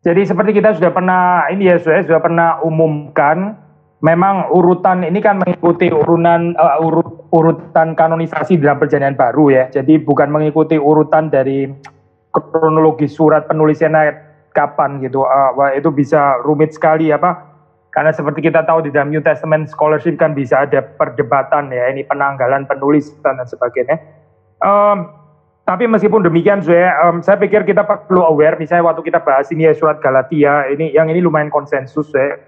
Jadi seperti kita sudah pernah ini ya, sudah pernah umumkan, memang urutan ini kan mengikuti urutan kanonisasi dalam Perjanjian Baru ya. Jadi bukan mengikuti urutan dari kronologi surat penulisannya kapan gitu. Wah, itu bisa rumit sekali apa? Karena seperti kita tahu di dalam New Testament scholarship kan bisa ada perdebatan ya, ini penanggalan penulis dan sebagainya. Tapi meskipun demikian, saya pikir kita perlu aware, misalnya waktu kita bahas ini ya surat Galatia, ini lumayan konsensus ya,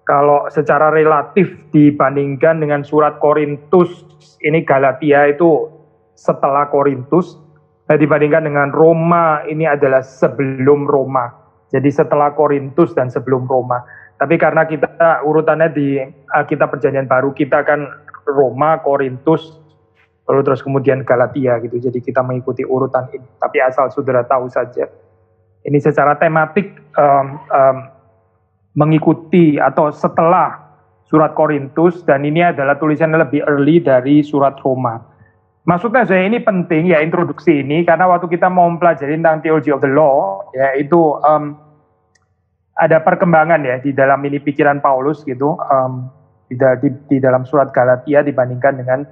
kalau secara relatif dibandingkan dengan surat Korintus, ini Galatia itu setelah Korintus, dibandingkan dengan Roma, ini adalah sebelum Roma. Jadi setelah Korintus dan sebelum Roma. Tapi karena kita urutannya di Alkitab Perjanjian Baru, kita kan Roma, Korintus, lalu terus kemudian Galatia gitu. Jadi kita mengikuti urutan ini. Tapi asal saudara tahu saja, ini secara tematik mengikuti atau setelah surat Korintus, dan ini adalah tulisan lebih early dari surat Roma. Maksudnya saya ini penting ya introduksi ini, karena waktu kita mau mempelajari tentang theology of the law, ya itu ada perkembangan ya di dalam ini pikiran Paulus gitu, di dalam surat Galatia dibandingkan dengan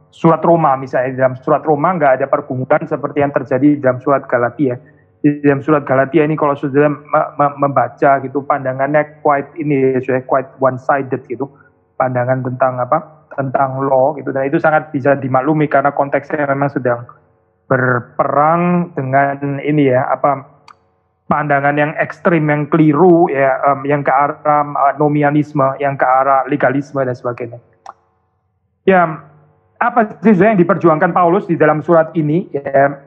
surat Roma. Misalnya di dalam surat Roma nggak ada pergumulan seperti yang terjadi di dalam surat Galatia. Di dalam surat Galatia ini kalau saudara membaca gitu, pandangannya quite one sided gitu, pandangan tentang law gitu, dan itu sangat bisa dimaklumi karena konteksnya memang sedang berperang dengan ini ya pandangan yang ekstrim, yang keliru ya, yang ke arah nominalisme, yang ke arah legalisme dan sebagainya. Ya, apa sih yang diperjuangkan Paulus di dalam surat ini? Ya,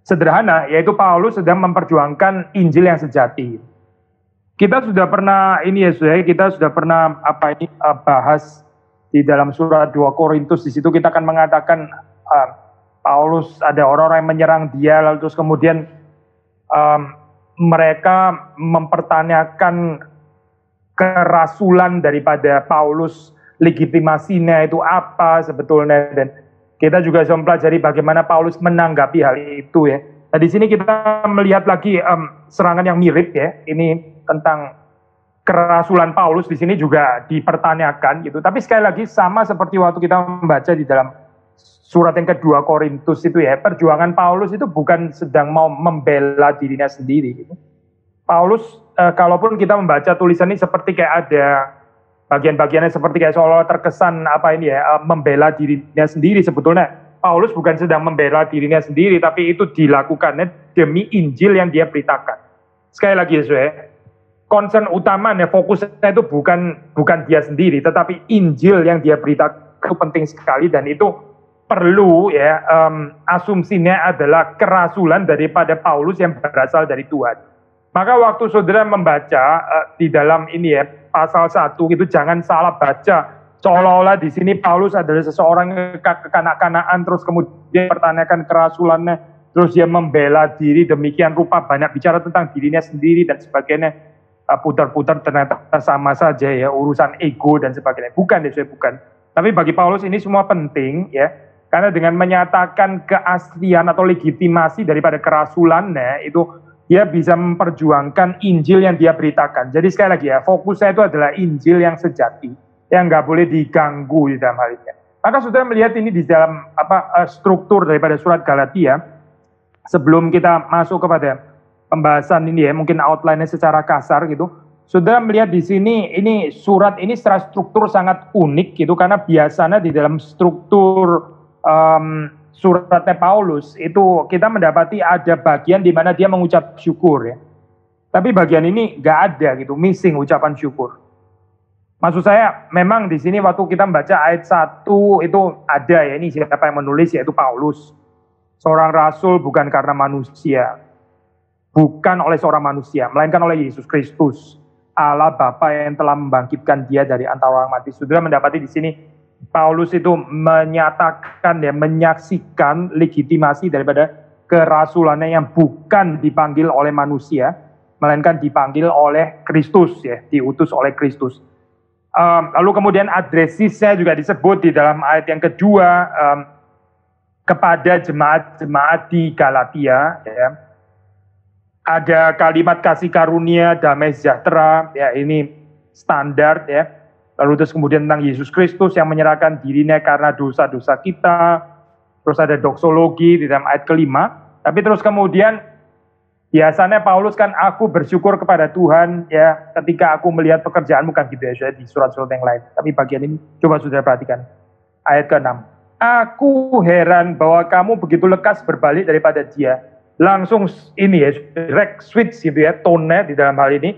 sederhana, yaitu Paulus sedang memperjuangkan Injil yang sejati. Kita sudah pernah kita sudah pernah bahas di dalam surat 2 Korintus. Di situ kita akan mengatakan Paulus ada orang-orang yang menyerang dia, lalu terus kemudian mereka mempertanyakan kerasulan daripada Paulus, legitimasinya itu apa sebetulnya, dan kita juga bisa mempelajari bagaimana Paulus menanggapi hal itu ya. Nah, di sini kita melihat lagi serangan yang mirip ya, ini tentang kerasulan Paulus di sini juga dipertanyakan gitu. Tapi sekali lagi sama seperti waktu kita membaca di dalam surat yang kedua Korintus itu ya, perjuangan Paulus itu bukan sedang mau membela dirinya sendiri gitu. Paulus kalaupun kita membaca tulisan ini seperti kayak ada bagian-bagiannya seperti kayak seolah-olah terkesan membela dirinya sendiri, sebetulnya Paulus bukan sedang membela dirinya sendiri, tapi itu dilakukannya demi Injil yang dia beritakan. Sekali lagi ya, concern utamanya, fokusnya itu bukan dia sendiri, tetapi Injil yang dia beritakan itu penting sekali, dan itu perlu ya, asumsinya adalah kerasulan daripada Paulus yang berasal dari Tuhan. Maka waktu saudara membaca di dalam ini ya, pasal 1 itu jangan salah baca, seolah-olah di sini Paulus adalah seseorang kekanak-kanaan, terus kemudian pertanyakan kerasulannya, terus dia membela diri demikian rupa, banyak bicara tentang dirinya sendiri dan sebagainya, putar-putar ternyata sama saja ya, urusan ego dan sebagainya. Bukan ya, bukan. Tapi bagi Paulus ini semua penting ya, karena dengan menyatakan keaslian atau legitimasi daripada kerasulannya itu, dia bisa memperjuangkan Injil yang dia beritakan. Jadi sekali lagi ya, fokusnya itu adalah Injil yang sejati, yang nggak boleh diganggu di dalam hal ini. Maka saudara melihat ini di dalam struktur daripada surat Galatia. Sebelum kita masuk kepada pembahasan ini ya, mungkin outline-nya secara kasar gitu. Saudara melihat di sini, ini surat ini secara struktur sangat unik gitu, karena biasanya di dalam struktur suratnya Paulus itu kita mendapati ada bagian di mana dia mengucap syukur ya. Tapi bagian ini nggak ada gitu, missing ucapan syukur. Maksud saya memang di sini waktu kita membaca ayat 1 itu ada ya, ini siapa yang menulis, yaitu Paulus. Seorang rasul bukan karena manusia, bukan oleh seorang manusia, melainkan oleh Yesus Kristus, Allah Bapa yang telah membangkitkan dia dari antara orang mati. Saudara mendapati di sini Paulus itu menyatakan ya, menyaksikan legitimasi daripada kerasulannya yang bukan dipanggil oleh manusia, melainkan dipanggil oleh Kristus ya, diutus oleh Kristus. Lalu kemudian adresisnya juga disebut di dalam ayat yang kedua, kepada jemaat-jemaat di Galatia ya. Ada kalimat kasih karunia, damai sejahtera, ya ini standar ya. Lalu terus kemudian tentang Yesus Kristus yang menyerahkan dirinya karena dosa-dosa kita. Terus ada doksologi di dalam ayat kelima. Tapi terus kemudian biasanya Paulus kan, aku bersyukur kepada Tuhan ya ketika aku melihat pekerjaanmu, kan gitu ya di surat-surat yang lain. Tapi bagian ini coba saudara perhatikan. Ayat ke-6. Aku heran bahwa kamu begitu lekas berbalik daripada dia. Langsung ini ya, direct switch gitu ya, tone-nya di dalam hal ini.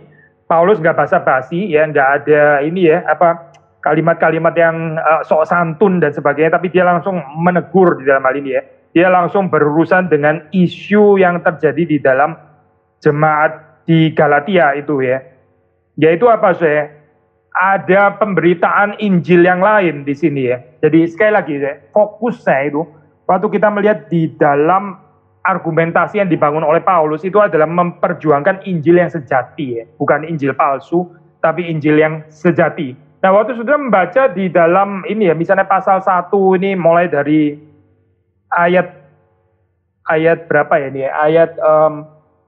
Paulus nggak basa-basi ya, nggak ada ini ya, kalimat-kalimat yang sok santun dan sebagainya, tapi dia langsung menegur di dalam hal ini ya. Dia langsung berurusan dengan isu yang terjadi di dalam jemaat di Galatia itu ya. Yaitu apa saya? Ada pemberitaan Injil yang lain di sini ya. Jadi sekali lagi ya, fokusnya itu waktu kita melihat di dalam argumentasi yang dibangun oleh Paulus itu adalah memperjuangkan Injil yang sejati ya, bukan Injil palsu, tapi Injil yang sejati. Nah, waktu sudah membaca di dalam ini ya, misalnya pasal 1 ini mulai dari ayat berapa ya ini ya? Ayat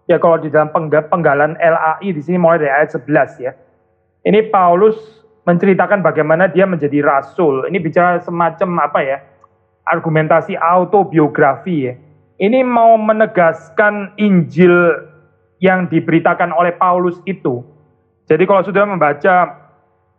ya kalau di dalam penggalan LAI di sini mulai dari ayat 11 ya. Ini Paulus menceritakan bagaimana dia menjadi rasul. Ini bicara semacam apa ya? Argumentasi autobiografi ya. Ini mau menegaskan Injil yang diberitakan oleh Paulus itu. Jadi kalau sudah membaca,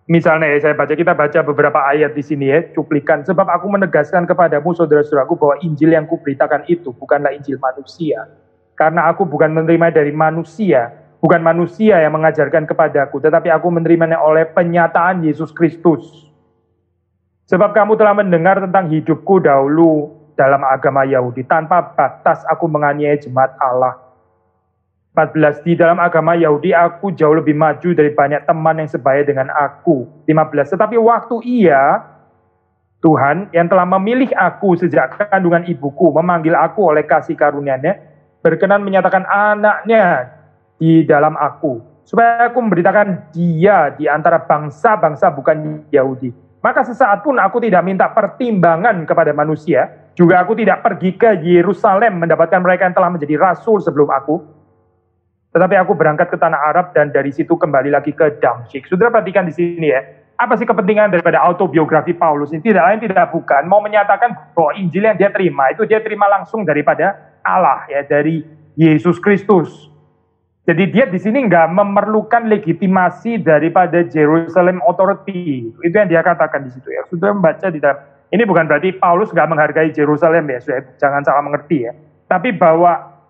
misalnya ya kita baca beberapa ayat di sini ya, cuplikan. Sebab aku menegaskan kepadamu saudara-saudaraku bahwa Injil yang kuberitakan itu bukanlah Injil manusia. Karena aku bukan menerima dari manusia, bukan manusia yang mengajarkan kepadaku, tetapi aku menerimanya oleh penyataan Yesus Kristus. Sebab kamu telah mendengar tentang hidupku dahulu dalam agama Yahudi, tanpa batas aku menganiaya jemaat Allah. 14, di dalam agama Yahudi aku jauh lebih maju dari banyak teman yang sebaya dengan aku. 15, tetapi waktu ia, Tuhan yang telah memilih aku sejak kandungan ibuku, memanggil aku oleh kasih karunia-Nya, berkenan menyatakan anaknya di dalam aku, supaya aku memberitakan dia di antara bangsa-bangsa bukan Yahudi. Maka sesaat pun aku tidak minta pertimbangan kepada manusia, juga aku tidak pergi ke Yerusalem mendapatkan mereka yang telah menjadi rasul sebelum aku. Tetapi aku berangkat ke tanah Arab dan dari situ kembali lagi ke Damsyik. Saudara perhatikan di sini ya. Apa sih kepentingan daripada autobiografi Paulus ini? Tidak lain tidak bukan mau menyatakan bahwa Injil yang dia terima itu dia terima langsung daripada Allah ya, dari Yesus Kristus. Jadi dia di sini nggak memerlukan legitimasi daripada Jerusalem Authority. Itu yang dia katakan di situ ya. Saudara membaca di dalam. Ini bukan berarti Paulus nggak menghargai Yerusalem ya, jangan salah mengerti ya. Tapi bahwa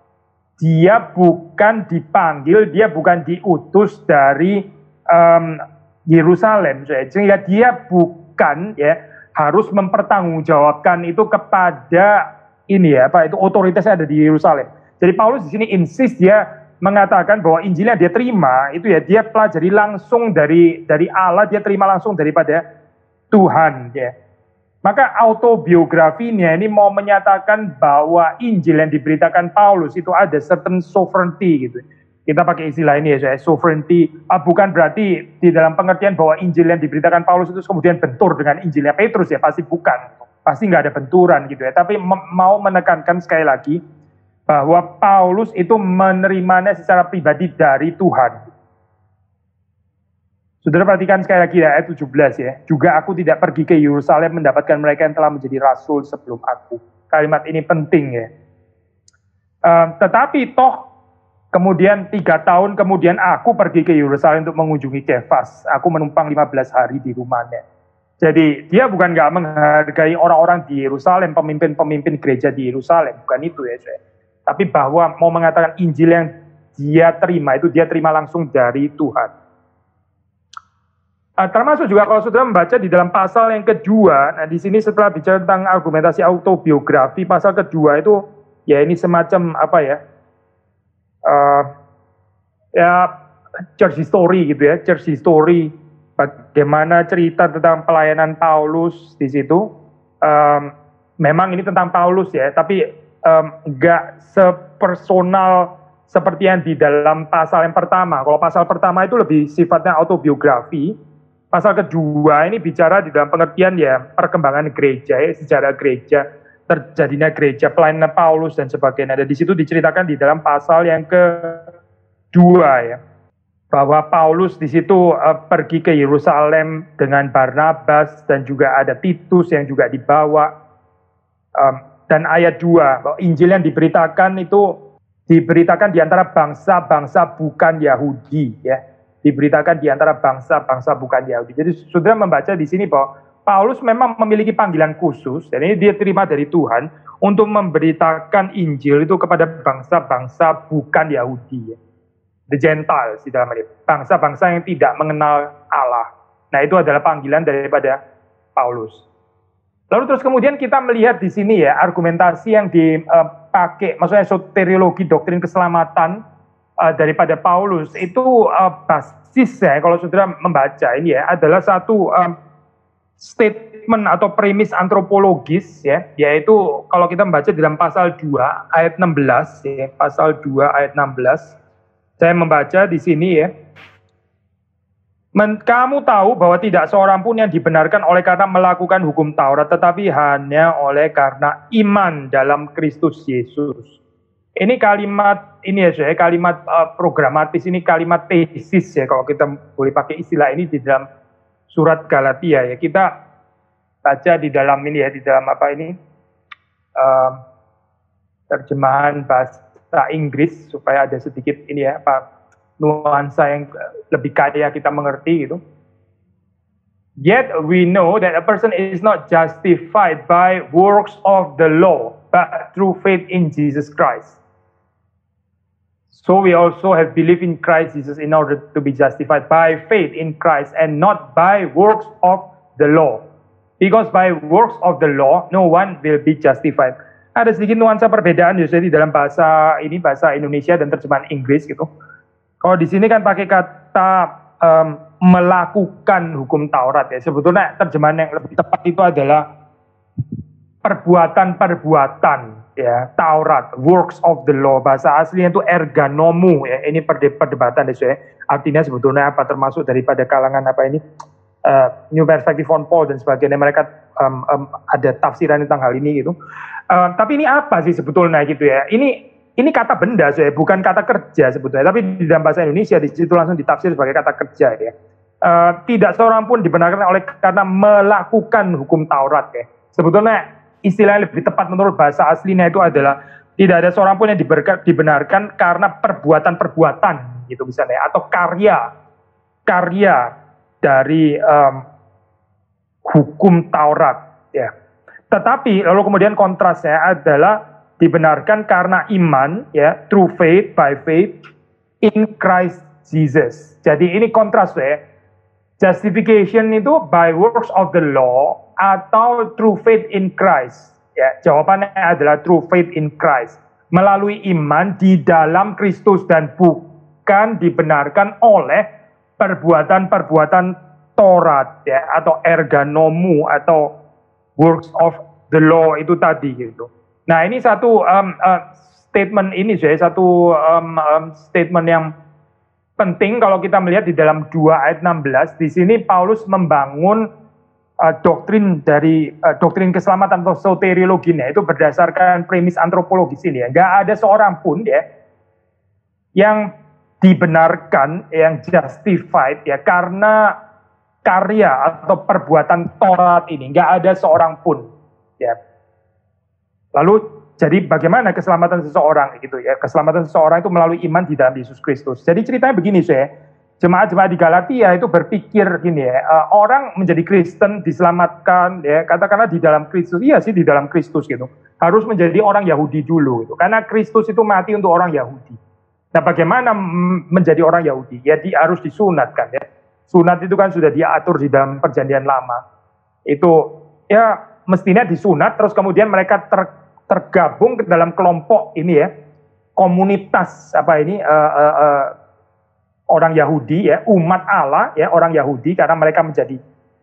dia bukan dipanggil, dia bukan diutus dari Yerusalem, sehingga dia bukan ya harus mempertanggungjawabkan itu kepada ini ya, itu otoritasnya ada di Yerusalem. Jadi Paulus di sini insist, dia mengatakan bahwa Injil yang dia terima itu ya dia pelajari langsung dari Allah, dia terima langsung daripada Tuhan ya. Maka autobiografinya ini mau menyatakan bahwa Injil yang diberitakan Paulus itu ada certain sovereignty gitu. Kita pakai istilah ini ya, sovereignty. Bukan berarti di dalam pengertian bahwa Injil yang diberitakan Paulus itu kemudian bentur dengan Injilnya Petrus ya, pasti bukan. Pasti nggak ada benturan gitu ya. Tapi mau menekankan sekali lagi bahwa Paulus itu menerimanya secara pribadi dari Tuhan. Saudara perhatikan sekali lagi ya, ayat 17 ya. Juga aku tidak pergi ke Yerusalem mendapatkan mereka yang telah menjadi rasul sebelum aku. Kalimat ini penting ya. Tetapi toh kemudian 3 tahun kemudian aku pergi ke Yerusalem untuk mengunjungi Kefas. Aku menumpang 15 hari di rumahnya. Jadi dia bukan nggak menghargai orang-orang di Yerusalem, pemimpin-pemimpin gereja di Yerusalem. Bukan itu ya. Tapi bahwa mau mengatakan Injil yang dia terima itu dia terima langsung dari Tuhan. Termasuk juga kalau saudara membaca di dalam pasal yang kedua, nah di sini setelah bicara tentang argumentasi autobiografi, pasal kedua itu ya ini semacam apa ya, ya church history gitu ya, church history, bagaimana cerita tentang pelayanan Paulus di situ. Memang ini tentang Paulus ya, tapi enggak sepersonal seperti yang di dalam pasal yang pertama. Kalau pasal pertama itu lebih sifatnya autobiografi. Pasal kedua ini bicara di dalam pengertian ya perkembangan gereja, ya, sejarah gereja, terjadinya gereja, pelayanan Paulus dan sebagainya. Dan di situ diceritakan di dalam pasal yang 2 ya. Bahwa Paulus di situ pergi ke Yerusalem dengan Barnabas dan juga ada Titus yang juga dibawa. Dan ayat 2, bahwa Injil yang diberitakan itu diberitakan di antara bangsa-bangsa bukan Yahudi ya. Diberitakan di antara bangsa-bangsa bukan Yahudi. Jadi saudara membaca di sini bahwa Paulus memang memiliki panggilan khusus dan ini dia terima dari Tuhan untuk memberitakan Injil itu kepada bangsa-bangsa bukan Yahudi ya. The Gentiles di dalam ini, bangsa-bangsa yang tidak mengenal Allah. Nah, itu adalah panggilan daripada Paulus. Lalu terus kemudian kita melihat di sini ya, argumentasi yang dipakai, maksudnya soteriologi doktrin keselamatan daripada Paulus, itu basisnya, kalau saudara membaca ini ya, adalah satu statement atau premis antropologis ya, yaitu kalau kita membaca di dalam pasal 2 ayat 16 ya, pasal 2 ayat 16. Saya membaca di sini ya. Kamu tahu bahwa tidak seorang pun yang dibenarkan oleh karena melakukan hukum Taurat, tetapi hanya oleh karena iman dalam Kristus Yesus. Ini kalimat ini ya, saya kalimat programatis, ini kalimat tesis ya, kalau kita boleh pakai istilah ini di dalam surat Galatia ya. Kita baca di dalam ini ya, di dalam apa ini terjemahan bahasa Inggris supaya ada sedikit ini ya, nuansa yang lebih kaya kita mengerti gitu. Yet we know that a person is not justified by works of the law, but through faith in Jesus Christ. So we also have believed in Christ Jesus in order to be justified by faith in Christ and not by works of the law. Because by works of the law, no one will be justified. Ada sedikit nuansa perbedaan di dalam bahasa ini, bahasa Indonesia dan terjemahan Inggris gitu. Kalau di sini kan pakai kata melakukan hukum Taurat ya. Sebetulnya terjemahan yang lebih tepat itu adalah perbuatan-perbuatan ya, Taurat, works of the law. Bahasa aslinya itu ergonomu ya. Ini perdebatan ya. Artinya sebetulnya apa, termasuk daripada kalangan apa ini New Perspective on Paul dan sebagainya. Mereka ada tafsiran tentang hal ini gitu. Tapi ini apa sih sebetulnya gitu ya? Ini kata benda, bukan kata kerja sebetulnya. Tapi di dalam bahasa Indonesia di situ langsung ditafsir sebagai kata kerja ya. Tidak seorang pun dibenarkan oleh karena melakukan hukum Taurat ya. Sebetulnya istilah yang lebih tepat menurut bahasa aslinya itu adalah tidak ada seorang pun yang dibenarkan karena perbuatan-perbuatan gitu misalnya, atau karya dari hukum Taurat ya. Tetapi lalu kemudian kontrasnya adalah dibenarkan karena iman ya, through faith, by faith in Christ Jesus. Jadi ini kontras ya. Justification itu by works of the law atau through faith in Christ. Ya, jawabannya adalah through faith in Christ. Melalui iman di dalam Kristus dan bukan dibenarkan oleh perbuatan-perbuatan Taurat ya, atau ergonomu atau works of the law itu tadi gitu. Nah, ini satu statement ini satu statement yang penting kalau kita melihat di dalam 2 ayat 16. Di sini Paulus membangun doktrin dari doktrin keselamatan atau soteriologinya itu berdasarkan premis antropologis ini ya. Nggak ada seorang pun ya yang dibenarkan, yang justified ya karena karya atau perbuatan Taurat ini. Nggak ada seorang pun ya. Lalu jadi bagaimana keselamatan seseorang gitu ya? Keselamatan seseorang itu melalui iman di dalam Yesus Kristus. Jadi ceritanya begini saya, jemaat-jemaat di Galatia itu berpikir gini ya, orang menjadi Kristen diselamatkan ya, katakanlah di dalam Kristus. Iya sih di dalam Kristus gitu. Harus menjadi orang Yahudi dulu gitu. Karena Kristus itu mati untuk orang Yahudi. Nah, bagaimana menjadi orang Yahudi? Ya harus disunatkan ya. Sunat itu kan sudah diatur di dalam Perjanjian Lama. Itu ya mestinya disunat, terus kemudian mereka tergabung ke dalam kelompok ini ya, komunitas apa ini orang Yahudi ya, umat Allah ya, orang Yahudi, karena mereka menjadi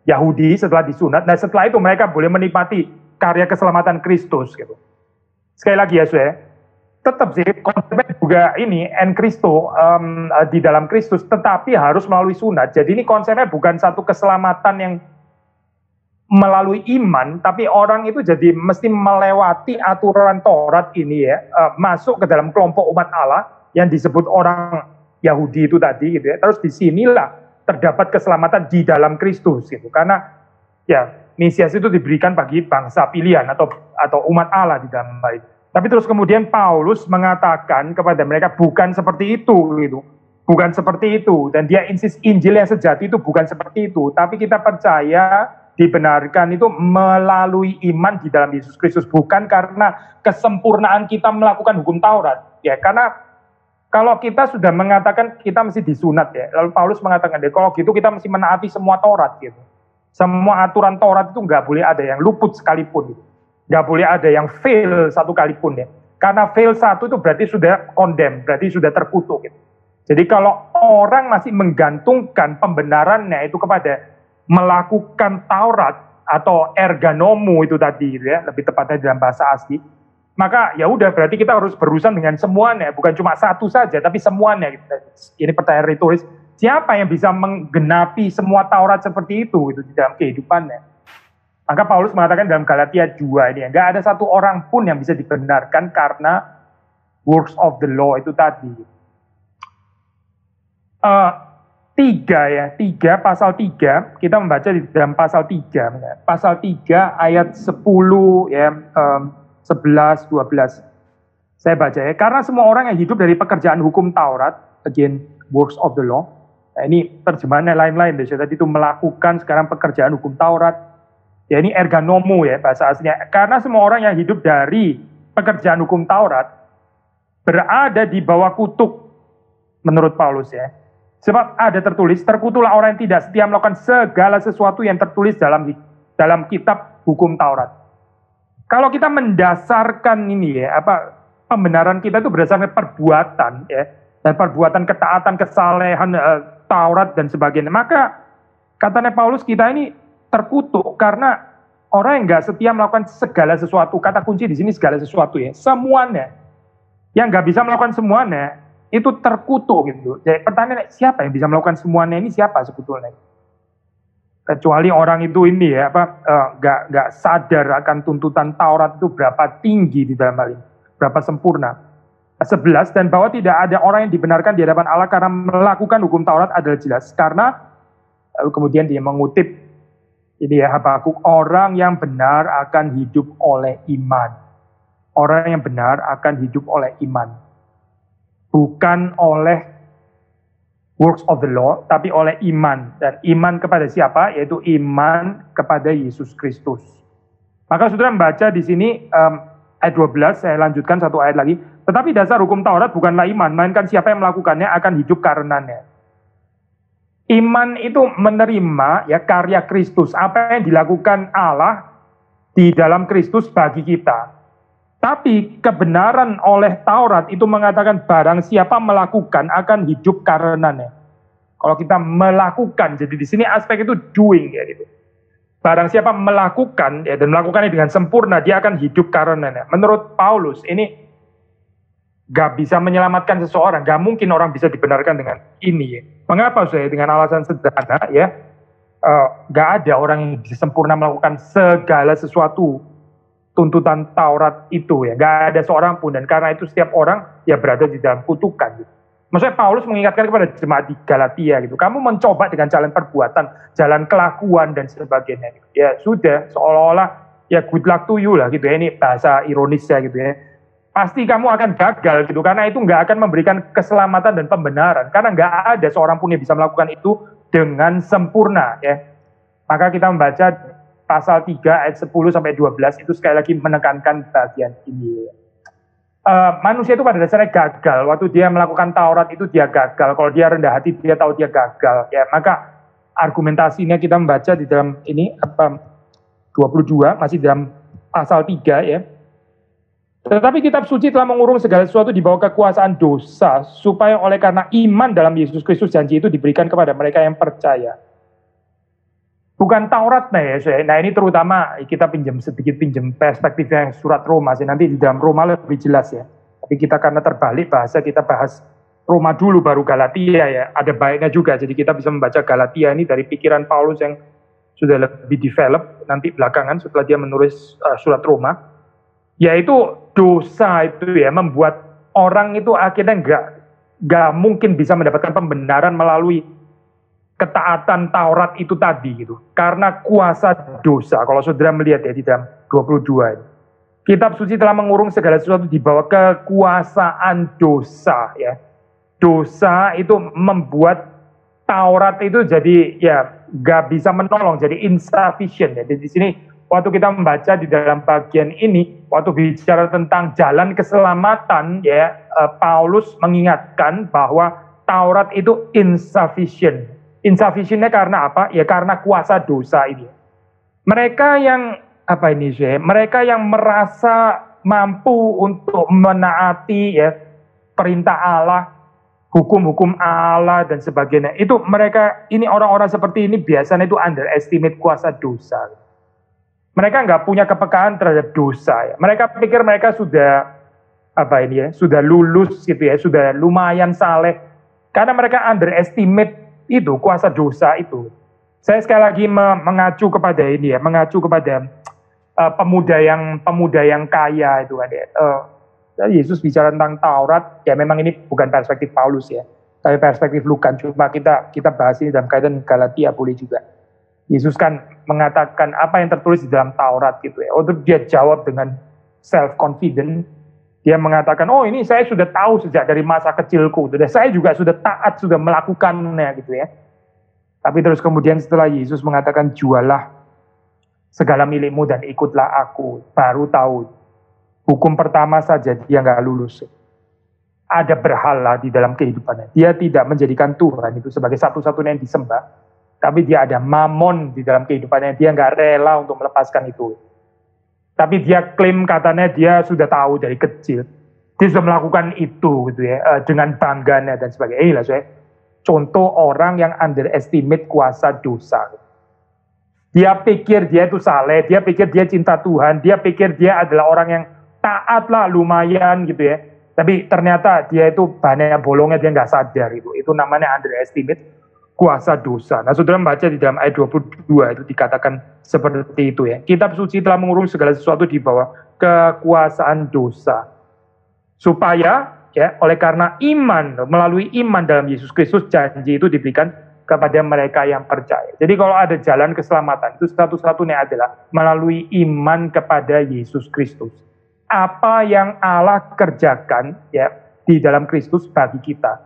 Yahudi setelah disunat. Nah, setelah itu mereka boleh menikmati karya keselamatan Kristus gitu. Sekali lagi ya, saya tetap sih konsepnya juga ini en Kristo di dalam Kristus, tetapi harus melalui sunat. Jadi ini konsepnya bukan satu keselamatan yang melalui iman, tapi orang itu jadi mesti melewati aturan Taurat ini ya, masuk ke dalam kelompok umat Allah yang disebut orang Yahudi itu tadi gitu ya. Terus disinilah terdapat keselamatan di dalam Kristus gitu. Karena ya Mesias itu diberikan bagi bangsa pilihan atau umat Allah di dalam hal itu. Tapi terus kemudian Paulus mengatakan kepada mereka bukan seperti itu gitu. Bukan seperti itu, dan dia insist Injil yang sejati itu bukan seperti itu, tapi kita percaya dibenarkan itu melalui iman di dalam Yesus Kristus, bukan karena kesempurnaan kita melakukan hukum Taurat. Ya, karena kalau kita sudah mengatakan kita mesti disunat ya, lalu Paulus mengatakan deh, kalau gitu kita mesti menaati semua Taurat gitu. Semua aturan Taurat itu nggak boleh ada yang luput sekalipun, gitu. Nggak boleh ada yang fail satu kalipun ya. Karena fail satu itu berarti sudah condemn, berarti sudah terkutuk gitu. Jadi kalau orang masih menggantungkan pembenarannya itu kepada melakukan Taurat atau erganomu itu tadi ya, lebih tepatnya dalam bahasa asli, maka ya udah berarti kita harus berurusan dengan semuanya, bukan cuma satu saja tapi semuanya. Ini pertanyaan retoris, siapa yang bisa menggenapi semua Taurat seperti itu di dalam kehidupannya? Maka Paulus mengatakan dalam Galatia 2 ini, enggak ada satu orang pun yang bisa dibenarkan karena works of the law itu tadi. 3 pasal 3 kita membaca di dalam pasal 3 ayat 10 ya, 11 12 saya baca ya, karena semua orang yang hidup dari pekerjaan hukum Taurat, again works of the law. Nah, ini terjemahannya lain-lain deh, tadi itu melakukan, sekarang pekerjaan hukum Taurat ya, ini erganomo ya bahasa aslinya, karena semua orang yang hidup dari pekerjaan hukum Taurat berada di bawah kutuk menurut Paulus ya. Sebab ada tertulis, terkutuklah orang yang tidak setia melakukan segala sesuatu yang tertulis dalam kitab hukum Taurat. Kalau kita mendasarkan ini ya, pembenaran kita itu berdasarkan perbuatan ya, dan perbuatan ketaatan, kesalehan, Taurat dan sebagainya, maka katanya Paulus kita ini terkutuk karena orang yang nggak setia melakukan segala sesuatu. Kata kunci di sini segala sesuatu ya, semuanya. Yang nggak bisa melakukan semuanya itu terkutuk gitu. Jadi pertanyaannya, siapa yang bisa melakukan semuanya ini, siapa sebetulnya? Kecuali orang itu ini ya, nggak sadar akan tuntutan Taurat itu berapa tinggi di dalam hal ini, berapa sempurna. 11, dan bahwa tidak ada orang yang dibenarkan di hadapan Allah karena melakukan hukum Taurat adalah jelas. Karena lalu kemudian dia mengutip ini ya, Habakuk, orang yang benar akan hidup oleh iman. Orang yang benar akan hidup oleh iman. Bukan oleh works of the law, tapi oleh iman. Dan iman kepada siapa? Yaitu iman kepada Yesus Kristus. Maka saudara membaca di sini ayat 12, saya lanjutkan satu ayat lagi. Tetapi dasar hukum Taurat bukanlah iman, melainkan siapa yang melakukannya akan hidup karenanya. Iman itu menerima ya karya Kristus, apa yang dilakukan Allah di dalam Kristus bagi kita. Tapi kebenaran oleh Taurat itu mengatakan barang siapa melakukan akan hidup karenanya. Kalau kita melakukan, jadi di sini aspek itu doing ya gitu. Barang siapa melakukan ya, dan melakukannya dengan sempurna, dia akan hidup karenanya. Menurut Paulus ini gak bisa menyelamatkan seseorang, gak mungkin orang bisa dibenarkan dengan ini ya. Mengapa saya? Dengan alasan sederhana ya, gak ada orang yang bisa sempurna melakukan segala sesuatu tuntutan Taurat itu ya, gak ada seorang pun, dan karena itu setiap orang ya berada di dalam kutukan gitu. Maksudnya Paulus mengingatkan kepada jemaat di Galatia gitu, kamu mencoba dengan jalan perbuatan, jalan kelakuan dan sebagainya gitu. Ya sudah, seolah-olah ya good luck to you lah gitu ya, ini bahasa ironisnya gitu ya. Pasti kamu akan gagal gitu, karena itu gak akan memberikan keselamatan dan pembenaran, karena gak ada seorang pun yang bisa melakukan itu dengan sempurna ya. Maka kita membaca pasal 3 ayat 10 sampai 12 itu sekali lagi menekankan bagian ini. Manusia itu pada dasarnya gagal. Waktu dia melakukan Taurat itu dia gagal. Kalau dia rendah hati dia tahu dia gagal. Ya, maka argumentasinya kita membaca di dalam ini 22 masih dalam pasal 3 ya. Tetapi kitab suci telah mengurung segala sesuatu di bawah kekuasaan dosa, supaya oleh karena iman dalam Yesus Kristus janji itu diberikan kepada mereka yang percaya. Bukan Taurat ya, nah ini terutama kita sedikit pinjam perspektifnya surat Roma, nanti di dalam Roma lebih jelas ya. Tapi kita karena terbalik bahasa, kita bahas Roma dulu baru Galatia ya, ada baiknya juga. Jadi kita bisa membaca Galatia ini dari pikiran Paulus yang sudah lebih develop nanti belakangan setelah dia menulis surat Roma. Yaitu dosa itu ya membuat orang itu akhirnya nggak mungkin bisa mendapatkan pembenaran melalui ketaatan Taurat itu tadi gitu. Karena kuasa dosa. Kalau saudara melihat ya di dalam 22 ini. Kitab suci telah mengurung segala sesuatu di bawah kekuasaan dosa ya. Dosa itu membuat Taurat itu jadi ya nggak bisa menolong, jadi insufficient ya. Jadi di sini waktu kita membaca di dalam bagian ini, waktu bicara tentang jalan keselamatan ya, Paulus mengingatkan bahwa Taurat itu insufficient. Insufficientnya karena apa? Ya karena kuasa dosa ini. Mereka yang apa ini sih? Mereka yang merasa mampu untuk menaati ya perintah Allah, hukum-hukum Allah dan sebagainya. Itu mereka ini orang-orang seperti ini biasanya itu underestimate kuasa dosa. Mereka nggak punya kepekaan terhadap dosa ya. Mereka pikir mereka sudah apa ini ya, sudah lulus gitu ya, sudah lumayan saleh. Karena mereka underestimate itu kuasa dosa itu. Saya sekali lagi mengacu kepada ini ya, mengacu kepada pemuda yang kaya itu kan ya. Yesus bicara tentang Taurat, ya memang ini bukan perspektif Paulus ya, tapi perspektif Lukas. Cuma kita bahas ini dalam kaitan Galatia boleh juga. Yesus kan mengatakan apa yang tertulis di dalam Taurat gitu ya. Untuk dia jawab dengan self confident, dia mengatakan, oh ini saya sudah tahu sejak dari masa kecilku, saya juga sudah taat, sudah melakukannya gitu ya. Tapi terus kemudian setelah Yesus mengatakan jualah segala milikmu dan ikutlah aku, baru tahu hukum pertama saja dia nggak lulus. Ada berhala di dalam kehidupannya. Dia tidak menjadikan Tuhan itu sebagai satu-satunya yang disembah. Tapi dia ada mamon di dalam kehidupannya. Dia nggak rela untuk melepaskan itu. Tapi dia klaim katanya dia sudah tahu dari kecil. Dia sudah melakukan itu gitu ya. Dengan bangganya dan sebagainya. Inilah saya contoh orang yang underestimate kuasa dosa. Dia pikir dia itu saleh. Dia pikir dia cinta Tuhan. Dia pikir dia adalah orang yang taat lah lumayan gitu ya. Tapi ternyata dia itu banyak bolongnya, dia nggak sadar itu. Itu namanya underestimate kuasa dosa. Nah saudara membaca di dalam ayat 22 itu dikatakan seperti itu ya. Kitab suci telah mengurung segala sesuatu di bawah kekuasaan dosa. Supaya ya oleh karena iman, melalui iman dalam Yesus Kristus, janji itu diberikan kepada mereka yang percaya. Jadi kalau ada jalan keselamatan itu satu-satunya adalah melalui iman kepada Yesus Kristus. Apa yang Allah kerjakan ya di dalam Kristus bagi kita,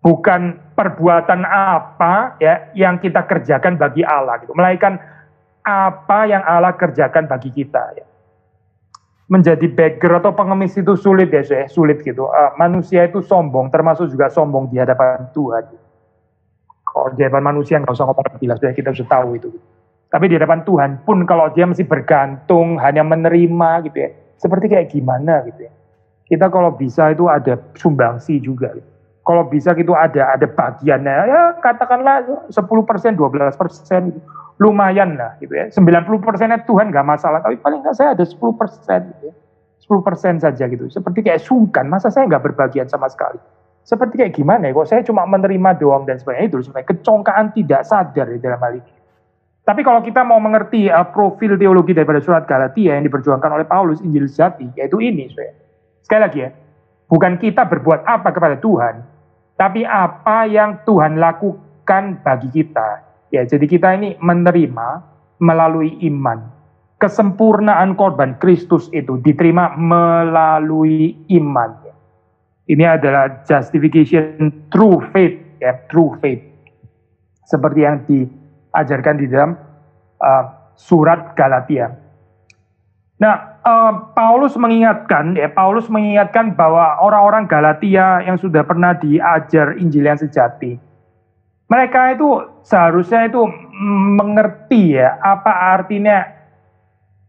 bukan perbuatan apa ya yang kita kerjakan bagi Allah gitu, melainkan apa yang Allah kerjakan bagi kita ya. Menjadi beggar atau pengemis itu sulit ya, sulit gitu. Manusia itu sombong, termasuk juga sombong di hadapan Tuhan. Kalau di hadapan manusia nggak usah ngomong jelas, kita sudah tahu itu. Tapi di hadapan Tuhan pun kalau dia masih bergantung, hanya menerima gitu ya. Seperti kayak gimana gitu ya. Kita kalau bisa itu ada sumbangsi juga. Gitu. Kalau bisa gitu ada bagiannya. Ya katakanlah 10%, 12%. Gitu. Lumayan lah gitu ya. 90%-nya Tuhan gak masalah. Tapi paling gak saya ada 10% gitu ya. 10% saja gitu. Seperti kayak sungkan. Masa saya gak berbagian sama sekali. Seperti kayak gimana ya. Kok saya cuma menerima doang dan sebagainya. Itu sebenarnya kecongkaan tidak sadar di dalam hal ini. Tapi kalau kita mau mengerti profil teologi daripada surat Galatia yang diperjuangkan oleh Paulus, Injil sejati, yaitu ini. Sekali lagi ya, bukan kita berbuat apa kepada Tuhan, tapi apa yang Tuhan lakukan bagi kita. Ya, jadi kita ini menerima melalui iman. Kesempurnaan korban Kristus itu diterima melalui iman. Ini adalah justification through faith, ya, through faith. Seperti yang diajarkan di dalam surat Galatia. Nah, Paulus mengingatkan bahwa orang-orang Galatia yang sudah pernah diajar Injil yang sejati, mereka itu seharusnya itu mengerti ya apa artinya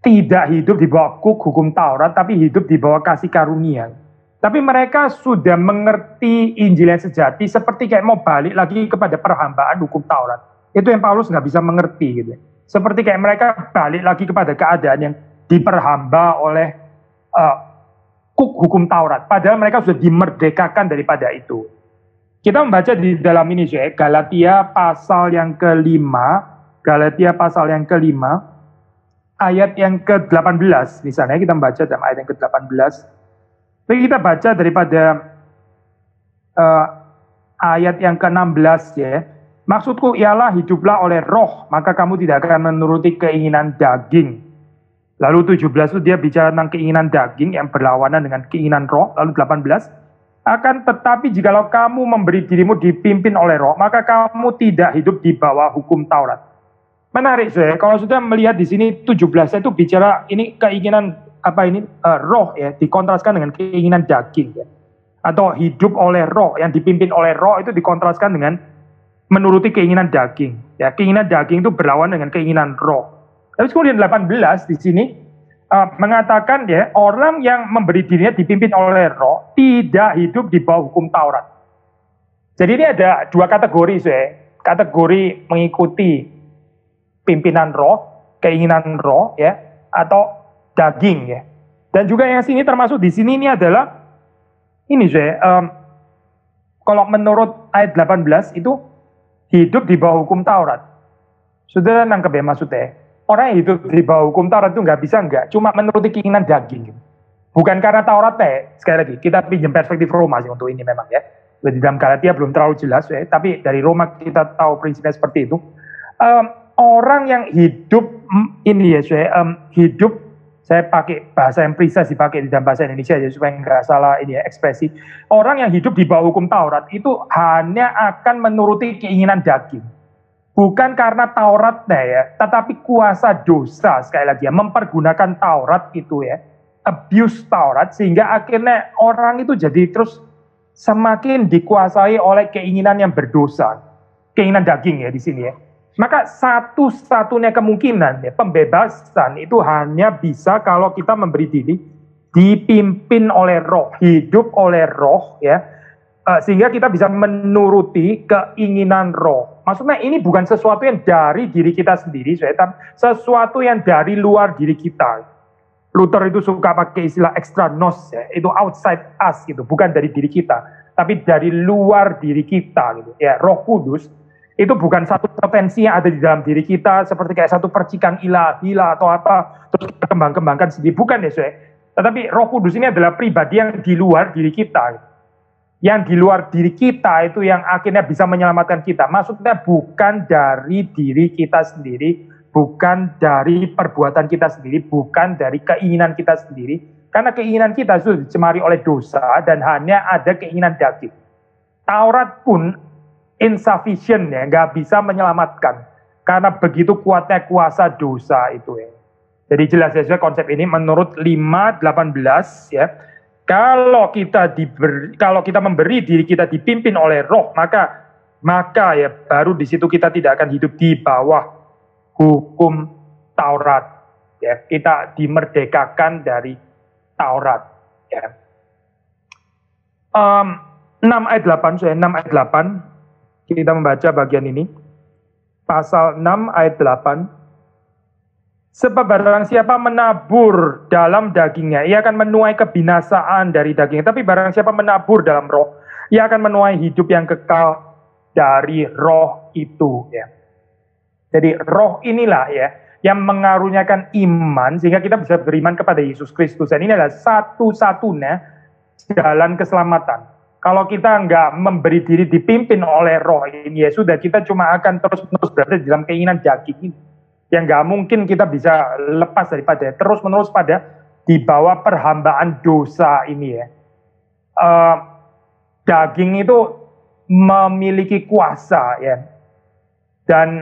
tidak hidup di bawah hukum Taurat, tapi hidup di bawah kasih karunia. Tapi mereka sudah mengerti Injil yang sejati seperti kayak mau balik lagi kepada perhambaan hukum Taurat. Itu yang Paulus nggak bisa mengerti gitu. Seperti kayak mereka balik lagi kepada keadaan yang diperhamba oleh hukum Taurat. Padahal mereka sudah dimerdekakan daripada itu. Kita membaca di dalam ini Galatia pasal yang kelima, ayat yang ke-18. Misalnya kita membaca dalam ayat yang ke-18. Jadi kita baca daripada eh, ayat yang ke-16 ya. Maksudku ialah hiduplah oleh roh, maka kamu tidak akan menuruti keinginan daging. Lalu 17 itu dia bicara tentang keinginan daging yang berlawanan dengan keinginan roh. Lalu 18, akan tetapi jikalau kamu memberi dirimu dipimpin oleh roh, maka kamu tidak hidup di bawah hukum Taurat. Menarik saya, kalau sudah melihat di sini 17 itu bicara ini keinginan roh ya, dikontraskan dengan keinginan daging ya. Atau hidup oleh roh, yang dipimpin oleh roh itu dikontraskan dengan menuruti keinginan daging. Ya, keinginan daging itu berlawan dengan keinginan roh. Tapi kemudian 18 di sini mengatakan ya, orang yang memberi dirinya dipimpin oleh roh tidak hidup di bawah hukum Taurat. Jadi ini ada dua kategori saya. Kategori mengikuti pimpinan roh, keinginan roh ya, atau daging ya. Dan juga yang sini termasuk di sini ini adalah ini saya, kalau menurut ayat 18 itu hidup di bawah hukum Taurat. Sudah nangkep ya maksudnya? Orang yang hidup di bawah hukum Taurat itu cuma menuruti keinginan daging. Bukan karena Taurat sekali lagi, kita pinjam perspektif Roma sih untuk ini memang ya. Di dalam Galatia belum terlalu jelas ya, tapi dari Roma kita tahu prinsipnya seperti itu. Orang yang hidup ini ya, hidup, saya pakai bahasa yang precise dipakai di dalam bahasa Indonesia ya, supaya nggak salah ini ya, ekspresi. Orang yang hidup di bawah hukum Taurat itu hanya akan menuruti keinginan daging. Bukan karena Tauratnya ya, tetapi kuasa dosa sekali lagi ya, mempergunakan Taurat itu ya, abuse Taurat, sehingga akhirnya orang itu jadi terus semakin dikuasai oleh keinginan yang berdosa, keinginan daging ya di sini ya. Maka satu-satunya kemungkinan ya, pembebasan itu hanya bisa kalau kita memberi diri dipimpin oleh roh, hidup oleh roh ya, sehingga kita bisa menuruti keinginan roh. Maksudnya ini bukan sesuatu yang dari diri kita sendiri, tapi sesuatu yang dari luar diri kita. Luther itu suka pakai istilah extra nos ya, itu outside us gitu, bukan dari diri kita, tapi dari luar diri kita gitu. Ya, Roh Kudus itu bukan satu potensi yang ada di dalam diri kita seperti kayak satu percikan ilahi lah atau apa terus kita kembangkan sendiri, bukan ya, tetapi Roh Kudus ini adalah pribadi yang di luar diri kita gitu. Yang di luar diri kita itu yang akhirnya bisa menyelamatkan kita. Maksudnya bukan dari diri kita sendiri, bukan dari perbuatan kita sendiri, bukan dari keinginan kita sendiri. Karena keinginan kita sudah dicemari oleh dosa dan hanya ada keinginan daging. Taurat pun insufficient ya, nggak bisa menyelamatkan. Karena begitu kuatnya kuasa dosa itu ya. Jadi jelas ya konsep ini menurut 5:18 ya. Kalau kita memberi diri kita dipimpin oleh roh, maka ya baru di situ kita tidak akan hidup di bawah hukum Taurat. Ya, kita dimerdekakan dari Taurat. Ya. 6 ayat 8, 6 ayat 8, kita membaca bagian ini. Pasal 6 ayat 8. Sebab barang siapa menabur dalam dagingnya, ia akan menuai kebinasaan dari dagingnya. Tapi barang siapa menabur dalam roh, ia akan menuai hidup yang kekal dari roh itu. Ya. Jadi roh inilah ya yang mengaruniakan iman sehingga kita bisa beriman kepada Yesus Kristus. Dan ini adalah satu-satunya jalan keselamatan. Kalau kita nggak memberi diri dipimpin oleh roh ini, ya sudah, kita cuma akan terus-menerus berada di dalam keinginan daging ini. Yang nggak mungkin kita bisa lepas daripada terus-menerus pada di bawah perhambaan dosa ini ya. Daging itu memiliki kuasa ya. Dan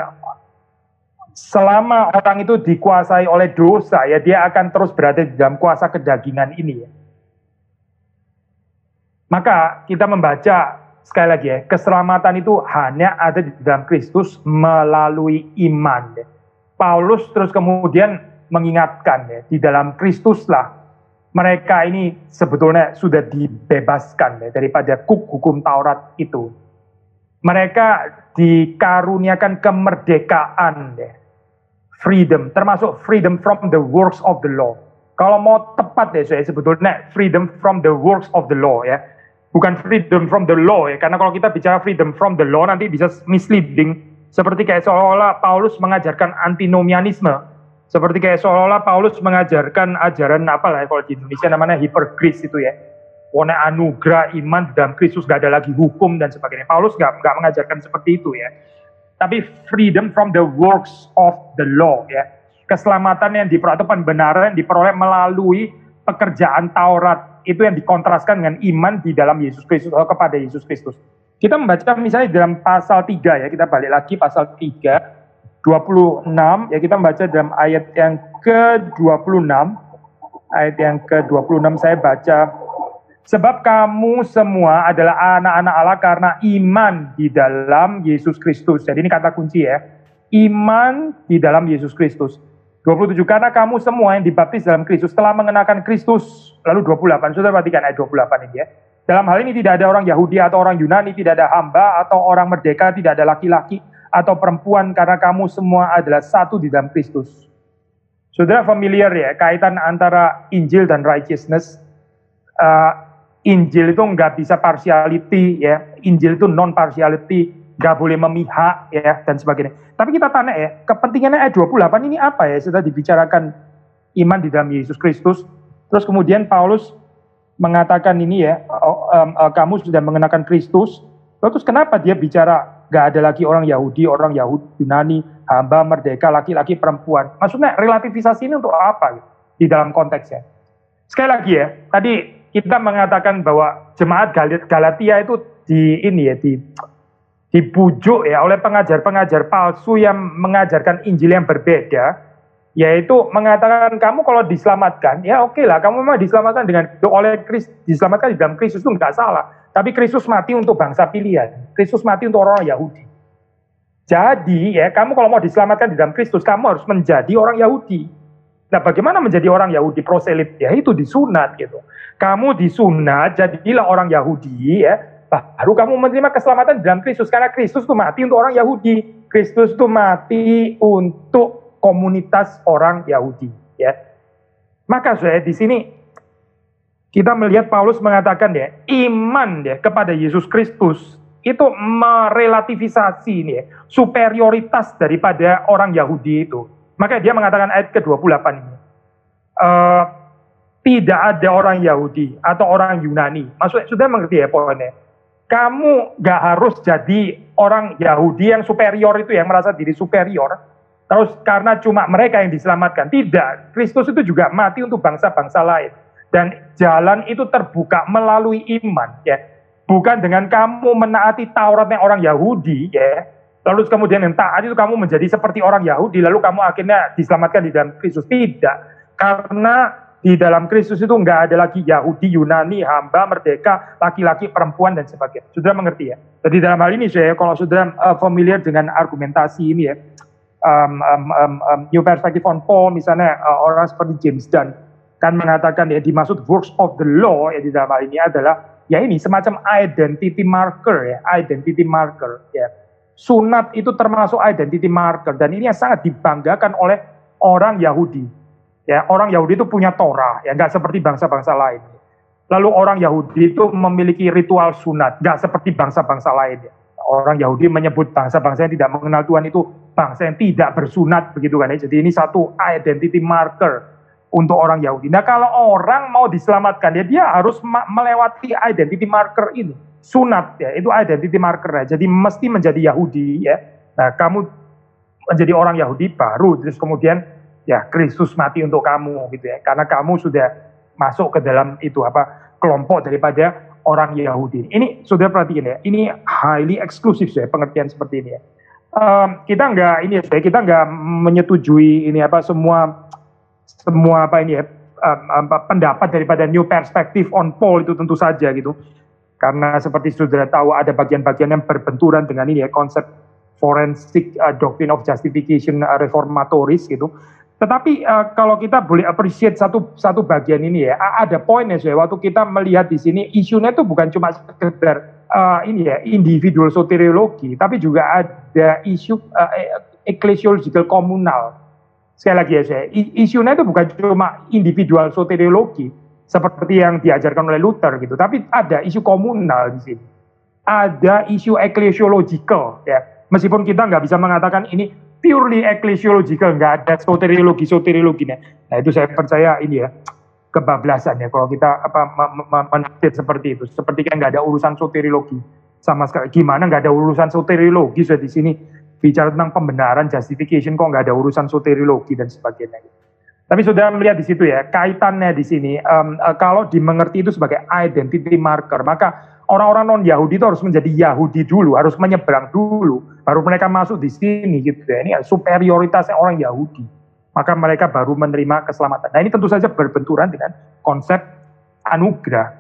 selama orang itu dikuasai oleh dosa ya, dia akan terus berada di dalam kuasa kedagingan ini ya. Maka kita membaca sekali lagi ya, keselamatan itu hanya ada di dalam Kristus melalui iman ya. Paulus terus kemudian mengingatkan ya, di dalam Kristuslah mereka ini sebetulnya sudah dibebaskan ya, daripada hukum Taurat itu. Mereka dikaruniakan kemerdekaan ya, freedom, termasuk freedom from the works of the law. Kalau mau tepat ya, saya sebetulnya freedom from the works of the law ya, bukan freedom from the law ya, karena kalau kita bicara freedom from the law nanti bisa misleading. Seperti kayak seolah-olah Paulus mengajarkan antinomianisme. Seperti kayak seolah-olah Paulus mengajarkan ajaran apa lah kalau di Indonesia namanya hipergrace itu ya. wone anugerah iman dalam Kristus, gak ada lagi hukum dan sebagainya. Paulus gak mengajarkan seperti itu ya. Tapi freedom from the works of the law ya. Keselamatan yang diperoleh atau pembenaran yang diperoleh melalui pekerjaan Taurat, itu yang dikontraskan dengan iman di dalam Yesus Kristus atau kepada Yesus Kristus. Kita membaca misalnya dalam pasal 3 ya, kita balik lagi pasal 3, 26 ya, kita membaca dalam ayat yang ke-26. Ayat yang ke-26 saya baca, sebab kamu semua adalah anak-anak Allah karena iman di dalam Yesus Kristus. Jadi ini kata kunci ya, iman di dalam Yesus Kristus. 27, karena kamu semua yang dibaptis dalam Kristus telah mengenakan Kristus. Lalu 28, sudah perhatikan ayat 28 ini ya. Dalam hal ini tidak ada orang Yahudi atau orang Yunani, tidak ada hamba atau orang merdeka, tidak ada laki-laki atau perempuan, karena kamu semua adalah satu di dalam Kristus. Saudara familiar ya, kaitan antara Injil dan righteousness. Injil itu nggak bisa partiality ya, Injil itu non-partiality, nggak boleh memihak ya, dan sebagainya. Tapi kita tanya ya, kepentingannya ayat 28 ini apa ya, setelah dibicarakan iman di dalam Yesus Kristus. Terus kemudian Paulus mengatakan ini ya, kamu sudah mengenakan Kristus. Terus kenapa dia bicara gak ada lagi orang Yahudi, orang Yunani, hamba, merdeka, laki-laki, perempuan. Maksudnya relativisasi ini untuk apa gitu, di dalam konteksnya. Sekali lagi ya, tadi kita mengatakan bahwa jemaat Galatia itu dibujuk ya oleh pengajar-pengajar palsu yang mengajarkan Injil yang berbeda, yaitu mengatakan kamu kalau diselamatkan, ya oke lah, kamu memang diselamatkan oleh Kristus, diselamatkan di dalam Kristus itu nggak salah. Tapi Kristus mati untuk bangsa pilihan, Kristus mati untuk orang Yahudi. Jadi ya, kamu kalau mau diselamatkan di dalam Kristus, kamu harus menjadi orang Yahudi. Nah, bagaimana menjadi orang Yahudi proselit? Ya itu disunat gitu. Kamu disunat, jadilah orang Yahudi ya, baru kamu menerima keselamatan di dalam Kristus, karena Kristus itu mati untuk orang Yahudi. Kristus itu mati untuk komunitas orang Yahudi ya. Maka saya di sini kita melihat Paulus mengatakan ya, iman ya kepada Yesus Kristus itu merelativisasi nih ya, superioritas daripada orang Yahudi itu. Maka dia mengatakan ayat ke-28 ini, tidak ada orang Yahudi atau orang Yunani. Maksudnya sudah mengerti ya poinnya. Kamu gak harus jadi orang Yahudi yang superior itu, yang merasa diri superior. Terus karena cuma mereka yang diselamatkan. Tidak, Kristus itu juga mati untuk bangsa-bangsa lain. Dan jalan itu terbuka melalui iman ya. Bukan dengan kamu menaati Tauratnya orang Yahudi ya. Lalu kemudian yang taat itu kamu menjadi seperti orang Yahudi, lalu kamu akhirnya diselamatkan di dalam Kristus. Tidak, karena di dalam Kristus itu nggak ada lagi Yahudi, Yunani, hamba, merdeka, laki-laki, perempuan, dan sebagainya. Saudara mengerti ya? Jadi dalam hal ini saya, kalau saudara familiar dengan argumentasi ini ya, New Perspective on Paul, misalnya orang seperti James Dunn, kan mengatakan ya, dimaksud works of the law ya di dalam hal ini adalah ya ini semacam identity marker ya, identity marker ya. Sunat itu termasuk identity marker, dan ini yang sangat dibanggakan oleh orang Yahudi. Ya, orang Yahudi itu punya Torah, ya nggak seperti bangsa-bangsa lain. Lalu orang Yahudi itu memiliki ritual sunat, nggak seperti bangsa-bangsa lain. Ya. Orang Yahudi menyebut bangsa-bangsa yang tidak mengenal Tuhan itu bangsa yang tidak bersunat, begitu kan ya. Jadi ini satu identity marker untuk orang Yahudi. Nah, kalau orang mau diselamatkan, ya dia harus melewati identity marker ini. Sunat ya, itu identity marker ya. Jadi mesti menjadi Yahudi ya. Nah, kamu menjadi orang Yahudi baru terus kemudian ya Kristus mati untuk kamu gitu ya. Karena kamu sudah masuk ke dalam itu kelompok daripada orang Yahudi. Ini sudah perhatikan ya. Ini highly eksklusif ya pengertian seperti ini ya. Kita nggak menyetujui ini semua pendapat daripada New Perspective on Paul itu tentu saja gitu. Karena seperti saudara tahu ada bagian-bagian yang berbenturan dengan ini ya, konsep forensik doctrine of justification reformatoris gitu. Tetapi kalau kita boleh appreciate satu bagian ini ya, ada poinnya saya waktu kita melihat di sini isunya itu bukan cuma sekedar individual soteriologi, tapi juga ada isu ecclesiological komunal. Sekali lagi ya saya, isunya itu bukan cuma individual soteriologi seperti yang diajarkan oleh Luther gitu, tapi ada isu komunal di sini, ada isu ecclesiological ya. Meskipun kita nggak bisa mengatakan ini purely ecclesiological, nggak ada soteriologinya. Nah itu saya percaya ini ya, kebablasan ya kalau kita menafsir seperti itu. Seperti kan nggak ada urusan soteriologi sama sekali. Gimana nggak ada urusan soteriologi sudah di sini bicara tentang pembenaran, justification, kok nggak ada urusan soteriologi dan sebagainya. Tapi sudah melihat di situ ya, kaitannya di sini, kalau dimengerti itu sebagai identity marker, maka orang-orang non-Yahudi itu harus menjadi Yahudi dulu, harus menyeberang dulu, baru mereka masuk di sini gitu ya. Ini superioritasnya orang Yahudi, maka mereka baru menerima keselamatan. Nah ini tentu saja berbenturan dengan konsep anugerah,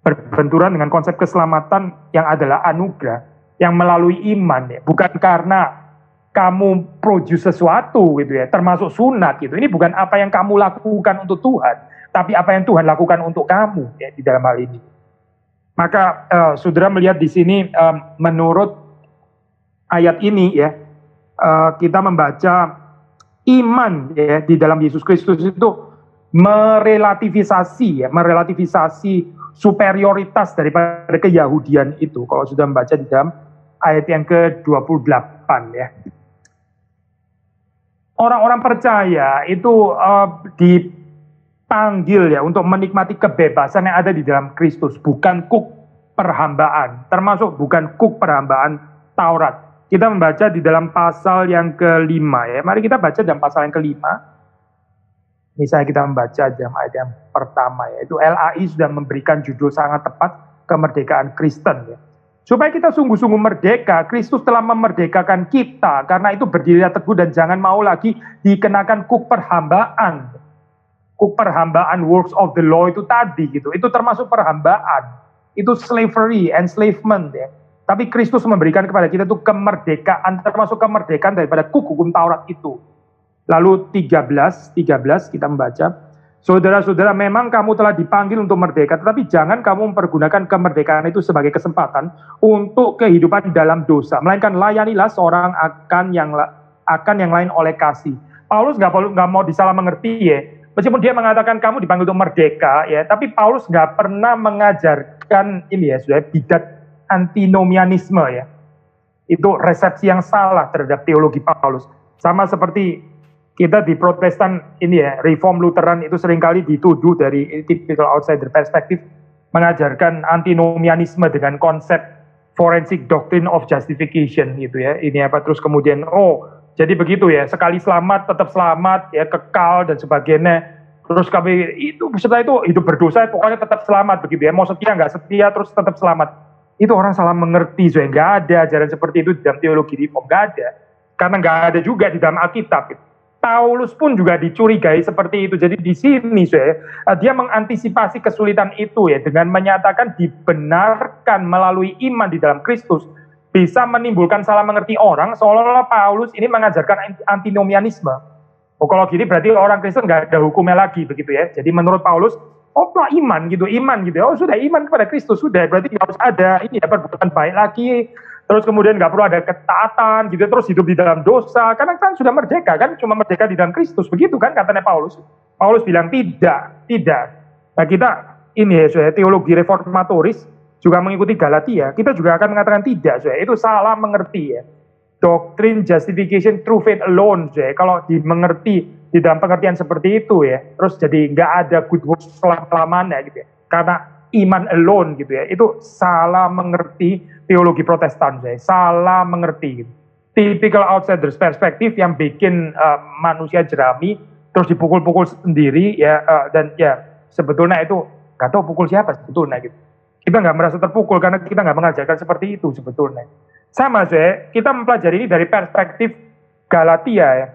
berbenturan dengan konsep keselamatan yang adalah anugerah, yang melalui iman ya, bukan karena kamu produce sesuatu gitu ya, termasuk sunat gitu. Ini bukan apa yang kamu lakukan untuk Tuhan, tapi apa yang Tuhan lakukan untuk kamu ya di dalam hal ini. Maka saudara melihat di sini menurut ayat ini ya, kita membaca iman ya di dalam Yesus Kristus itu merelativisasi superioritas daripada keyahudian itu. Kalau sudah membaca di dalam ayat yang ke-28 ya. Orang-orang percaya itu dipanggil ya untuk menikmati kebebasan yang ada di dalam Kristus, bukan kuk perhambaan, termasuk bukan kuk perhambaan Taurat. Kita membaca di dalam pasal yang kelima ya. Mari kita baca dalam pasal yang kelima. Misalnya kita membaca dalam ayat yang pertama ya. Itu LAI sudah memberikan judul sangat tepat, kemerdekaan Kristen ya. Supaya kita sungguh-sungguh merdeka, Kristus telah memerdekakan kita, karena itu berdirilah teguh dan jangan mau lagi dikenakan kuk perhambaan. Kuk perhambaan, works of the law itu tadi gitu, itu termasuk perhambaan. Itu slavery, enslavement ya. Tapi Kristus memberikan kepada kita itu kemerdekaan, termasuk kemerdekaan daripada kuk hukum Taurat itu. Lalu 13 kita membaca, saudara-saudara, memang kamu telah dipanggil untuk merdeka, tetapi jangan kamu mempergunakan kemerdekaan itu sebagai kesempatan untuk kehidupan dalam dosa, melainkan layanilah seorang akan yang lain oleh kasih. Paulus nggak mau disalah mengerti ya, meskipun dia mengatakan kamu dipanggil untuk merdeka ya, tapi Paulus nggak pernah mengajarkan ini ya, sudah bidat antinomianisme ya. Itu resepsi yang salah terhadap teologi Paulus. Sama seperti kita di Protestan ini ya, Reform Lutheran itu seringkali dituduh dari typical outsider perspektif mengajarkan antinomianisme dengan konsep forensic doctrine of justification gitu ya. Ini apa terus kemudian jadi begitu ya, sekali selamat tetap selamat ya, kekal dan sebagainya. Terus kami itu setelah itu hidup berdosa pokoknya tetap selamat begitu ya. Mau setia nggak setia terus tetap selamat. Itu orang salah mengerti, so nggak ada ajaran seperti itu di dalam teologi Reform, nggak ada. Karena nggak ada juga di dalam Alkitab gitu. Paulus pun juga dicurigai seperti itu. Jadi di sini dia mengantisipasi kesulitan itu ya dengan menyatakan dibenarkan melalui iman di dalam Kristus bisa menimbulkan salah mengerti orang, seolah-olah Paulus ini mengajarkan antinomianisme. Kalau gini berarti orang Kristen nggak ada hukumnya lagi begitu ya. Jadi menurut Paulus, iman gitu ya. Sudah iman kepada Kristus sudah, berarti nggak harus ada ini ya perbuatan baik lagi. Terus kemudian nggak perlu ada ketaatan gitu, terus hidup di dalam dosa, karena kan sudah merdeka kan, cuma merdeka di dalam Kristus, begitu kan katanya Paulus. Paulus bilang tidak. Nah kita ini ya, teologi reformatoris juga mengikuti Galatia, kita juga akan mengatakan tidak, itu salah mengerti ya. Doktrin justification through faith alone, kalau dimengerti di dalam pengertian seperti itu ya, terus jadi nggak ada good works selama-lamanya gitu ya, karena iman alone gitu ya, itu salah mengerti teologi Protestan, salah mengerti gitu. Typical outsiders perspektif yang bikin manusia jerami terus dipukul-pukul sendiri ya, dan ya sebetulnya itu nggak tahu pukul siapa sebetulnya gitu. Kita nggak merasa terpukul karena kita nggak mengajarkan seperti itu sebetulnya. Sama kita mempelajari ini dari perspektif Galatia ya.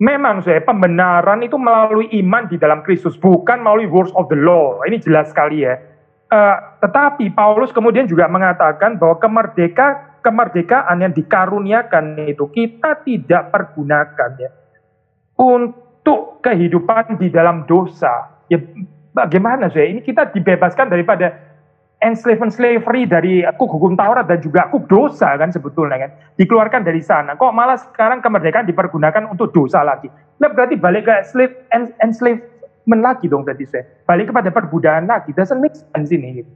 Memang pembenaran itu melalui iman di dalam Kristus, bukan melalui works of the law. Ini jelas sekali ya. Tetapi Paulus kemudian juga mengatakan bahwa kemerdekaan yang dikaruniakan itu kita tidak pergunakan ya untuk kehidupan di dalam dosa. Ya bagaimana ini kita dibebaskan daripada enslavement slavery dari kuk hukum Taurat dan juga kuk dosa kan sebetulnya kan, dikeluarkan dari sana. Kok malah sekarang kemerdekaan dipergunakan untuk dosa lagi? Nah berarti balik ke enslavement lagi dong berarti balik kepada perbudakan lagi. Doesn't make sense ini gitu.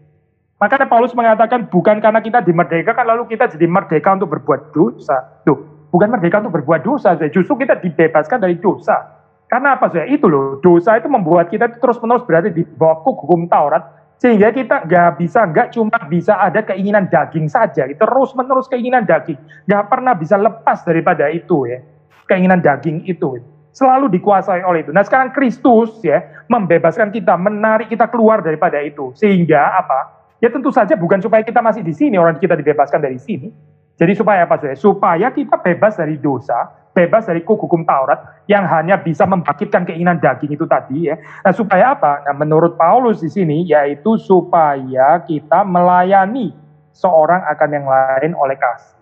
Makanya Paulus mengatakan bukan karena kita dimerdekakan lalu kita jadi merdeka untuk berbuat dosa. Tuh, bukan merdeka untuk berbuat dosa, justru kita dibebaskan dari dosa. Karena apa saudara? Itu loh, dosa itu membuat kita terus-menerus berada di bawah hukum Taurat, sehingga kita nggak cuma bisa ada keinginan daging saja, terus-menerus keinginan daging, nggak pernah bisa lepas daripada itu ya, keinginan daging itu selalu dikuasai oleh itu. Nah sekarang Kristus ya membebaskan kita, menarik kita keluar daripada itu, sehingga apa? Ya tentu saja bukan supaya kita masih di sini, orang kita dibebaskan dari sini. Jadi supaya apa saudara? Supaya kita bebas dari dosa, bebas dari hukum Taurat yang hanya bisa membangkitkan keinginan daging itu tadi ya. Nah, supaya apa? Nah, menurut Paulus di sini yaitu supaya kita melayani seorang akan yang lain oleh kasih.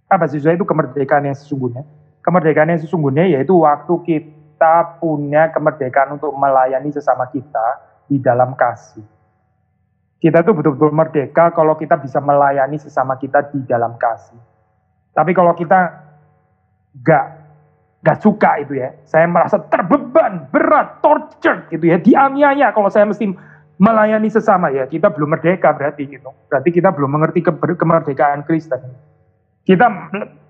Apa sih itu kemerdekaan yang sesungguhnya? Kemerdekaan yang sesungguhnya yaitu waktu kita punya kemerdekaan untuk melayani sesama kita di dalam kasih. Kita tuh betul-betul merdeka kalau kita bisa melayani sesama kita di dalam kasih. Tapi kalau kita gak suka itu ya, saya merasa terbeban, berat, tortured gitu ya, dianiaya kalau saya mesti melayani sesama ya, kita belum merdeka berarti gitu. Berarti kita belum mengerti kemerdekaan Kristen.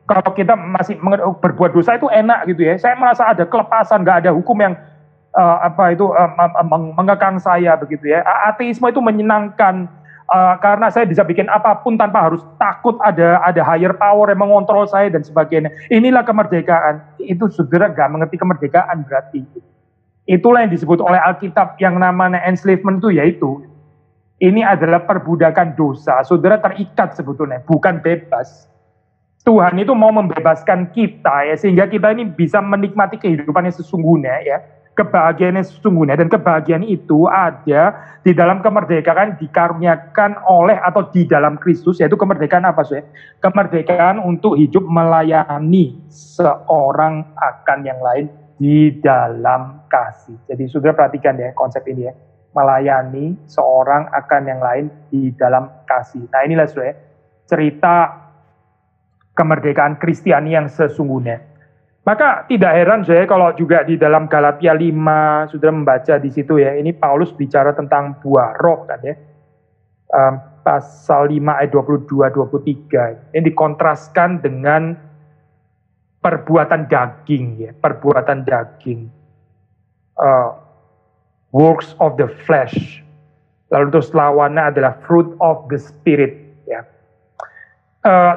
Kalau kita masih berbuat dosa itu enak gitu ya, saya merasa ada kelepasan, gak ada hukum yang mengekang saya begitu ya. Ateisme itu menyenangkan karena saya bisa bikin apapun tanpa harus takut ada higher power yang mengontrol saya dan sebagainya. Inilah kemerdekaan. Itu saudara gak mengerti kemerdekaan berarti. Itulah yang disebut oleh Alkitab yang namanya enslavement itu yaitu ini adalah perbudakan dosa. Saudara terikat sebetulnya, bukan bebas. Tuhan itu mau membebaskan kita ya sehingga kita ini bisa menikmati kehidupan yang sesungguhnya ya. Kebahagiaan yang sesungguhnya, dan kebahagiaan itu ada di dalam kemerdekaan dikaruniakan oleh atau di dalam Kristus, yaitu kemerdekaan apa sih? Kemerdekaan untuk hidup melayani seorang akan yang lain di dalam kasih. Jadi saudara perhatikan ya konsep ini ya, melayani seorang akan yang lain di dalam kasih. Nah inilah saudara cerita kemerdekaan Kristiani yang sesungguhnya. Maka tidak heran saya kalau juga di dalam Galatia 5 sudah membaca di situ ya, ini Paulus bicara tentang buah roh kan ya. Pasal 5 ayat 22-23. Ini dikontraskan dengan perbuatan daging ya, perbuatan daging. Works of the flesh. Lalu terus lawannya adalah fruit of the spirit ya.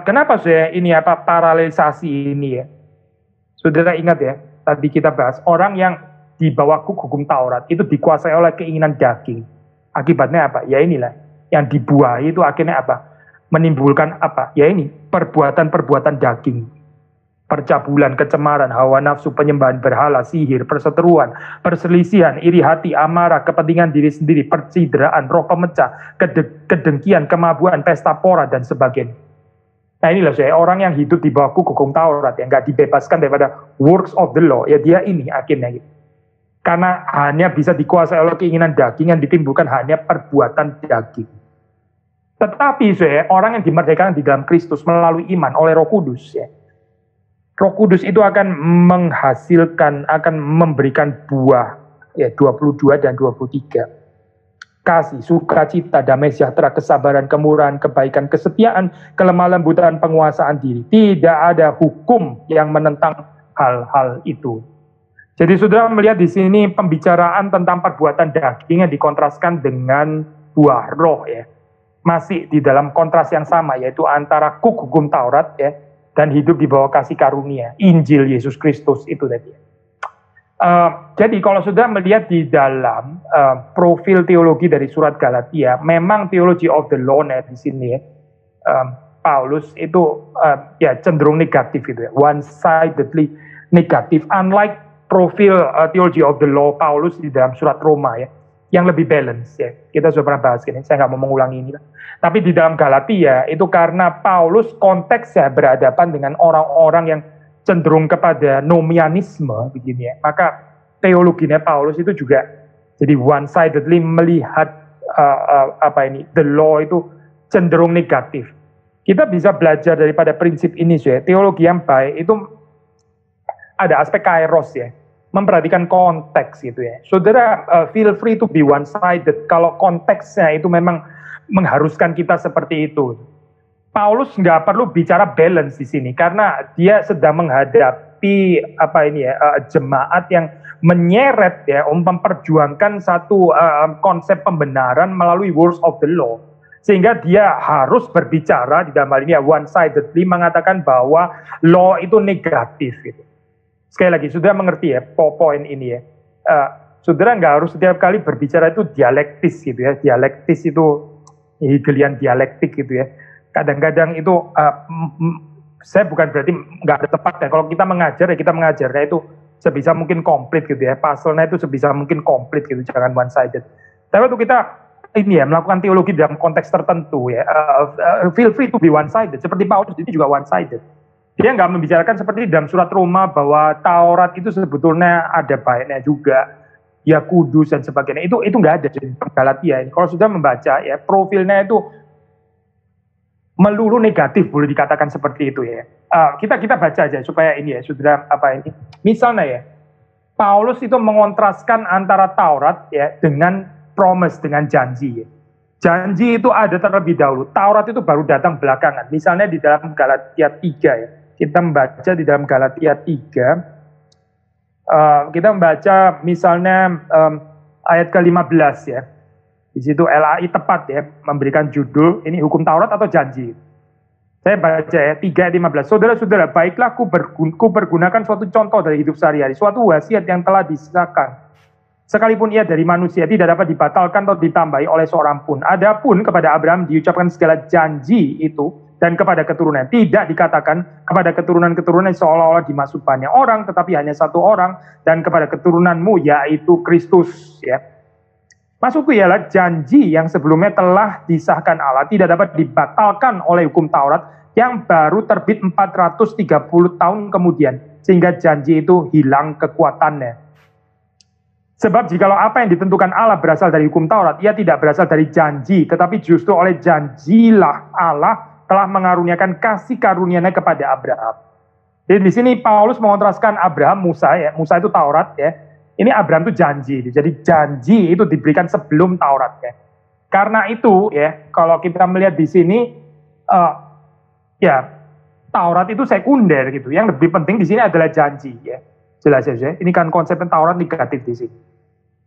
Kenapa saya ini paralelisasi ini ya? Saudara ingat ya, tadi kita bahas, orang yang di bawah hukum Taurat itu dikuasai oleh keinginan daging. Akibatnya apa? Ya inilah, yang dibuahi itu akhirnya apa? Menimbulkan apa? Ya ini, perbuatan-perbuatan daging. Percabulan, kecemaran, hawa nafsu, penyembahan berhala, sihir, perseteruan, perselisihan, iri hati, amarah, kepentingan diri sendiri, percideraan, roh pemecah, kedengkian, kemabuan, pesta pora, dan sebagainya. Nah inilah saya, orang yang hidup di bawah hukum Taurat, yang nggak dibebaskan daripada works of the law, ya dia ini akhirnya gitu. Karena hanya bisa dikuasai oleh keinginan daging yang ditimbulkan hanya perbuatan daging. Tetapi saya, orang yang dimerdekakan di dalam Kristus melalui iman oleh Roh Kudus ya. Roh Kudus itu akan menghasilkan, akan memberikan buah ya 22 dan 23. Kasih, sukacita, damai sejahtera, kesabaran, kemurahan, kebaikan, kesetiaan, kelemah lembutan, penguasaan diri. Tidak ada hukum yang menentang hal-hal itu. Jadi saudara melihat di sini pembicaraan tentang perbuatan daging yang dikontraskan dengan buah roh ya. Masih di dalam kontras yang sama yaitu antara hukum Taurat ya dan hidup di bawah kasih karunia, Injil Yesus Kristus itu tadi. Jadi kalau sudah melihat di dalam profil teologi dari surat Galatia, memang theology of the law di sini ya, Paulus itu ya cenderung negatif itu ya, one-sidedly negatif. Unlike profil theology of the law Paulus di dalam surat Roma ya, yang lebih balance ya. Kita sudah pernah bahas ini, saya nggak mau mengulangi ini lah. Tapi di dalam Galatia itu karena Paulus konteksnya berhadapan dengan orang-orang yang cenderung kepada nomianisme begini ya, maka teologinya Paulus itu juga jadi one-sidedly melihat the law itu cenderung negatif. Kita bisa belajar daripada prinsip ini ya, teologi yang baik itu ada aspek kairos ya, memperhatikan konteks gitu ya. Saudara feel free to be one-sided kalau konteksnya itu memang mengharuskan kita seperti itu. Paulus nggak perlu bicara balance di sini karena dia sedang menghadap menghadapi jemaat yang menyeret ya, memperjuangkan satu konsep pembenaran melalui words of the law, sehingga dia harus berbicara di dalam hal ini ya one-sidedly mengatakan bahwa law itu negatif gitu. Sekali lagi, saudara mengerti ya poin ini ya. Saudara nggak harus setiap kali berbicara itu dialektis gitu ya. Dialektis itu Hegelian dialektik gitu ya. Kadang-kadang itu saya bukan berarti nggak ada tepatnya. Kalau kita mengajar ya kita mengajarnya itu sebisa mungkin komplit gitu ya. Puzzle-nya itu sebisa mungkin komplit gitu, jangan one-sided. Tapi waktu kita ini ya melakukan teologi dalam konteks tertentu ya, feel free to be one-sided. Seperti Paulus ini juga one-sided. Dia nggak membicarakan seperti dalam surat Roma bahwa Taurat itu sebetulnya ada baiknya juga, ya kudus dan sebagainya. Itu nggak ada di Galatia ini. Kalau sudah membaca ya profilnya itu melulu negatif, boleh dikatakan seperti itu ya. Kita baca aja supaya ini ya, saudara ini. Misalnya ya, Paulus itu mengontraskan antara Taurat ya dengan promise, dengan janji. Ya. Janji itu ada terlebih dahulu. Taurat itu baru datang belakangan. Misalnya di dalam Galatia 3 ya. Kita membaca di dalam Galatia 3. Kita membaca misalnya ayat ke-15 ya. Di situ LAI tepat ya, memberikan judul, ini hukum Taurat atau janji. Saya baca ya, 3 ayat 15. Saudara-saudara, baiklah ku pergunakan suatu contoh dari hidup sehari-hari, suatu wasiat yang telah disahkan. Sekalipun ia dari manusia, tidak dapat dibatalkan atau ditambahi oleh seorang pun. Adapun kepada Abraham diucapkan segala janji itu, dan kepada keturunan. Tidak dikatakan kepada keturunan-keturunan seolah-olah dimaksud banyak orang, tetapi hanya satu orang, dan kepada keturunanmu, yaitu Kristus. Ya. Maksudku ialah janji yang sebelumnya telah disahkan Allah tidak dapat dibatalkan oleh hukum Taurat yang baru terbit 430 tahun kemudian, sehingga janji itu hilang kekuatannya. Sebab jikalau apa yang ditentukan Allah berasal dari hukum Taurat, ia tidak berasal dari janji, tetapi justru oleh janjilah Allah telah mengaruniakan kasih karunia-Nya kepada Abraham. Jadi di sini Paulus mengontraskan Abraham, Musa ya, Musa itu Taurat ya. Ini Abraham itu janji, jadi janji itu diberikan sebelum Taurat ya. Karena itu ya, kalau kita melihat di sini, ya Taurat itu sekunder gitu. Yang lebih penting di sini adalah janji ya. Jelas ya, ini kan konsep Taurat negatif di sini.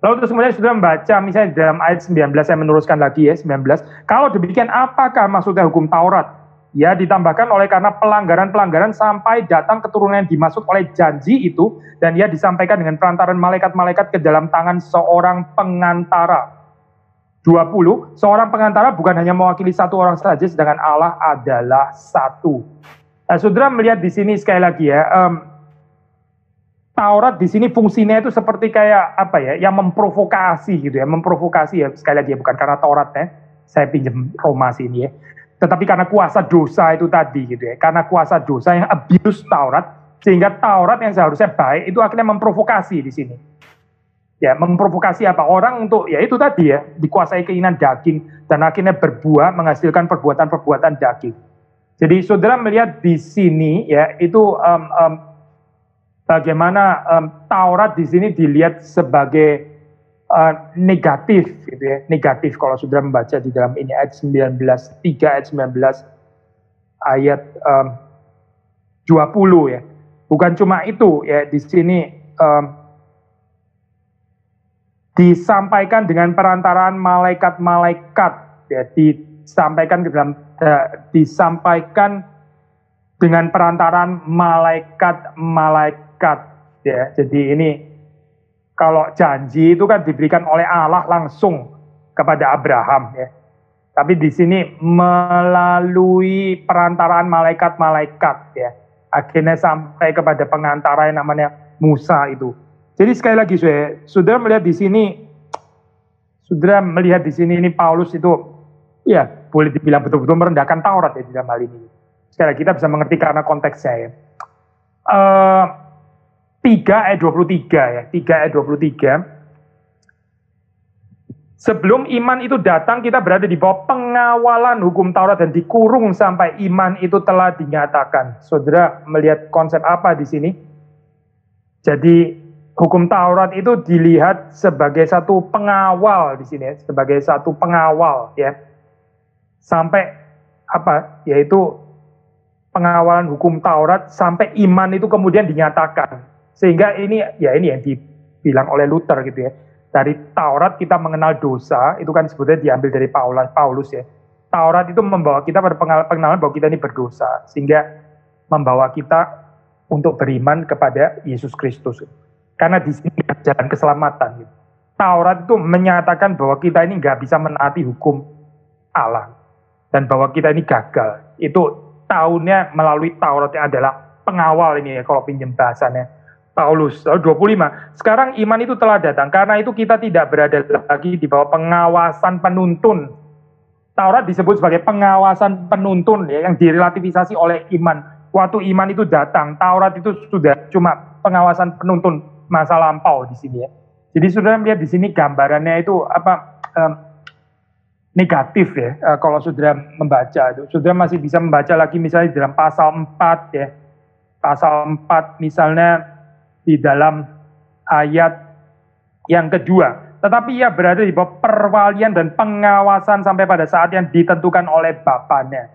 Lalu terus kemudian sudah membaca misalnya di dalam ayat 19, saya meneruskan lagi ya 19. Kalau demikian apakah maksudnya hukum Taurat? Ya ditambahkan oleh karena pelanggaran-pelanggaran sampai datang keturunan yang dimaksud oleh janji itu, dan ia disampaikan dengan perantaran malaikat-malaikat ke dalam tangan seorang pengantara. 20, seorang pengantara bukan hanya mewakili satu orang saja, sedangkan Allah adalah satu. Nah, saudara melihat di sini sekali lagi ya, Taurat di sini fungsinya itu seperti kayak apa ya, yang memprovokasi gitu ya, memprovokasi ya, sekali lagi ya, bukan karena Taurat ya, saya pinjam Roma sini ya. Tetapi karena kuasa dosa itu tadi gitu ya. Karena kuasa dosa yang abuse Taurat, sehingga Taurat yang seharusnya baik itu akhirnya memprovokasi di sini. Ya, memprovokasi apa? Orang untuk ya itu tadi ya, dikuasai keinginan daging dan akhirnya berbuah menghasilkan perbuatan-perbuatan daging. Jadi saudara melihat di sini ya, itu bagaimana Taurat di sini dilihat sebagai negatif gitu ya, negatif kalau saudara membaca di dalam ini ayat 19, 3 ayat 19 ayat 20 ya. Bukan cuma itu ya, di sini disampaikan dengan perantaraan malaikat-malaikat ya, disampaikan dengan perantaraan malaikat-malaikat ya. Jadi ini kalau janji itu kan diberikan oleh Allah langsung kepada Abraham ya. Tapi di sini melalui perantaraan malaikat-malaikat ya. Akhirnya sampai kepada pengantara yang namanya Musa itu. Jadi sekali lagi saudara melihat di sini, ini Paulus itu ya boleh dibilang betul-betul merendahkan Taurat ya di dalam hal ini. Sekali lagi kita bisa mengerti karena konteksnya ya. 3 ayat 23 ya, 3 ayat 23. Sebelum iman itu datang, kita berada di bawah pengawalan hukum Taurat dan dikurung sampai iman itu telah dinyatakan. Saudara melihat konsep apa di sini? Jadi hukum Taurat itu dilihat sebagai satu pengawal di sini, sebagai satu pengawal ya. Sampai apa? Yaitu pengawalan hukum Taurat sampai iman itu kemudian dinyatakan. Sehingga ini yang dibilang oleh Luther gitu ya. Dari Taurat kita mengenal dosa, itu kan sebetulnya diambil dari Paulus ya. Taurat itu membawa kita pada pengenalan bahwa kita ini berdosa, sehingga membawa kita untuk beriman kepada Yesus Kristus. Karena di sini jalan keselamatan. Gitu. Taurat itu menyatakan bahwa kita ini nggak bisa menaati hukum Allah. Dan bahwa kita ini gagal. Itu tahunnya melalui Taurat yang adalah pengawal ini ya, kalau pinjam bahasannya. Paulus, lalu 25. Sekarang iman itu telah datang, karena itu kita tidak berada lagi di bawah pengawasan penuntun. Taurat disebut sebagai pengawasan penuntun ya, yang direlativisasi oleh iman. Waktu iman itu datang, Taurat itu sudah cuma pengawasan penuntun masa lampau di sini ya. Jadi saudara melihat di sini gambarannya itu negatif ya. Kalau saudara membaca itu, saudara masih bisa membaca lagi misalnya di dalam pasal 4 ya. Pasal 4 misalnya di dalam ayat yang kedua. Tetapi ia berada di bawah perwalian dan pengawasan sampai pada saat yang ditentukan oleh Bapaknya.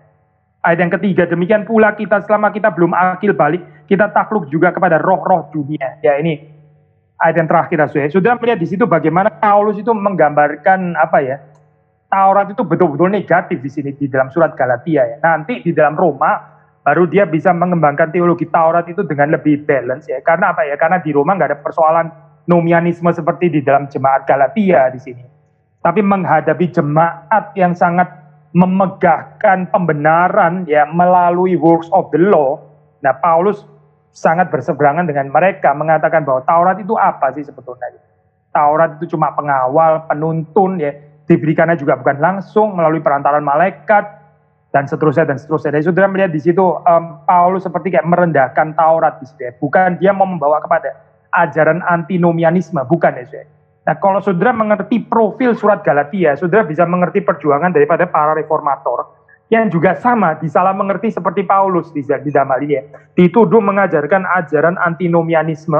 Ayat yang ketiga, demikian pula kita selama kita belum akil balik, kita takluk juga kepada roh-roh dunia. Ya ini ayat yang terakhir. Sudah melihat di situ bagaimana Paulus itu menggambarkan Taurat itu betul-betul negatif di sini di dalam surat Galatia ya. Nanti di dalam Roma baru dia bisa mengembangkan teologi Taurat itu dengan lebih balance ya. Karena Karena di Roma nggak ada persoalan nomianisme seperti di dalam jemaat Galatia di sini. Tapi menghadapi jemaat yang sangat memegahkan pembenaran ya melalui works of the law. Nah, Paulus sangat berseberangan dengan mereka mengatakan bahwa Taurat itu apa sih sebetulnya? Taurat itu cuma pengawal, penuntun ya. Diberikannya juga bukan langsung melalui perantaran malaikat dan seterusnya dan seterusnya. Jadi saudara melihat di situ Paulus seperti kayak merendahkan Taurat di situ ya. Bukan dia mau membawa kepada ajaran antinomianisme, bukan ya saudara. Nah kalau saudara mengerti profil surat Galatia, saudara bisa mengerti perjuangan daripada para reformator yang juga sama disalah mengerti seperti Paulus di dalam hal ini ya. Dituduh mengajarkan ajaran antinomianisme,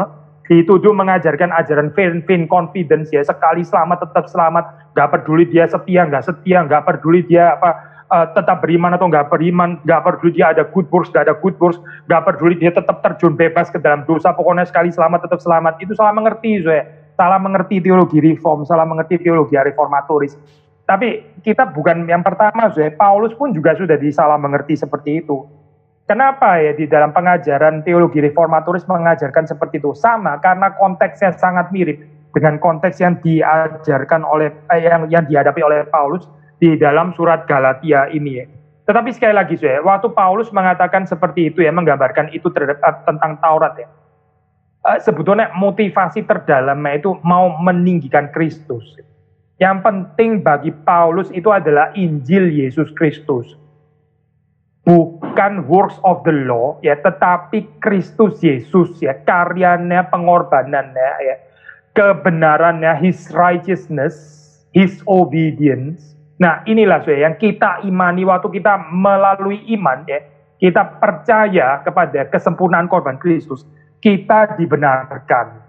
dituduh mengajarkan ajaran vain confidence ya, sekali selamat tetap selamat, gak peduli dia setia nggak setia, gak peduli dia tetap beriman atau nggak beriman, nggak peduli dia ada good works, nggak ada good works, nggak peduli dia tetap terjun bebas ke dalam dosa, pokoknya sekali selamat tetap selamat. Itu salah mengerti, salah mengerti teologi reform, salah mengerti teologi reformatoris. Tapi kita bukan yang pertama, Paulus pun juga sudah disalah mengerti seperti itu. Kenapa ya di dalam pengajaran teologi reformatoris mengajarkan seperti itu? Sama, karena konteksnya sangat mirip dengan konteks yang diajarkan oleh yang dihadapi oleh Paulus di dalam surat Galatia ini ya. Tetapi sekali lagi waktu Paulus mengatakan seperti itu ya, menggambarkan itu tentang Taurat ya. Sebetulnya motivasi terdalamnya itu mau meninggikan Kristus. Yang penting bagi Paulus itu adalah Injil Yesus Kristus. Bukan works of the law ya, tetapi Kristus Yesus ya, karyanya, pengorbanannya ya, kebenarannya, his righteousness, his obedience. Nah inilah yang kita imani waktu kita melalui iman ya, kita percaya kepada kesempurnaan korban Kristus, kita dibenarkan.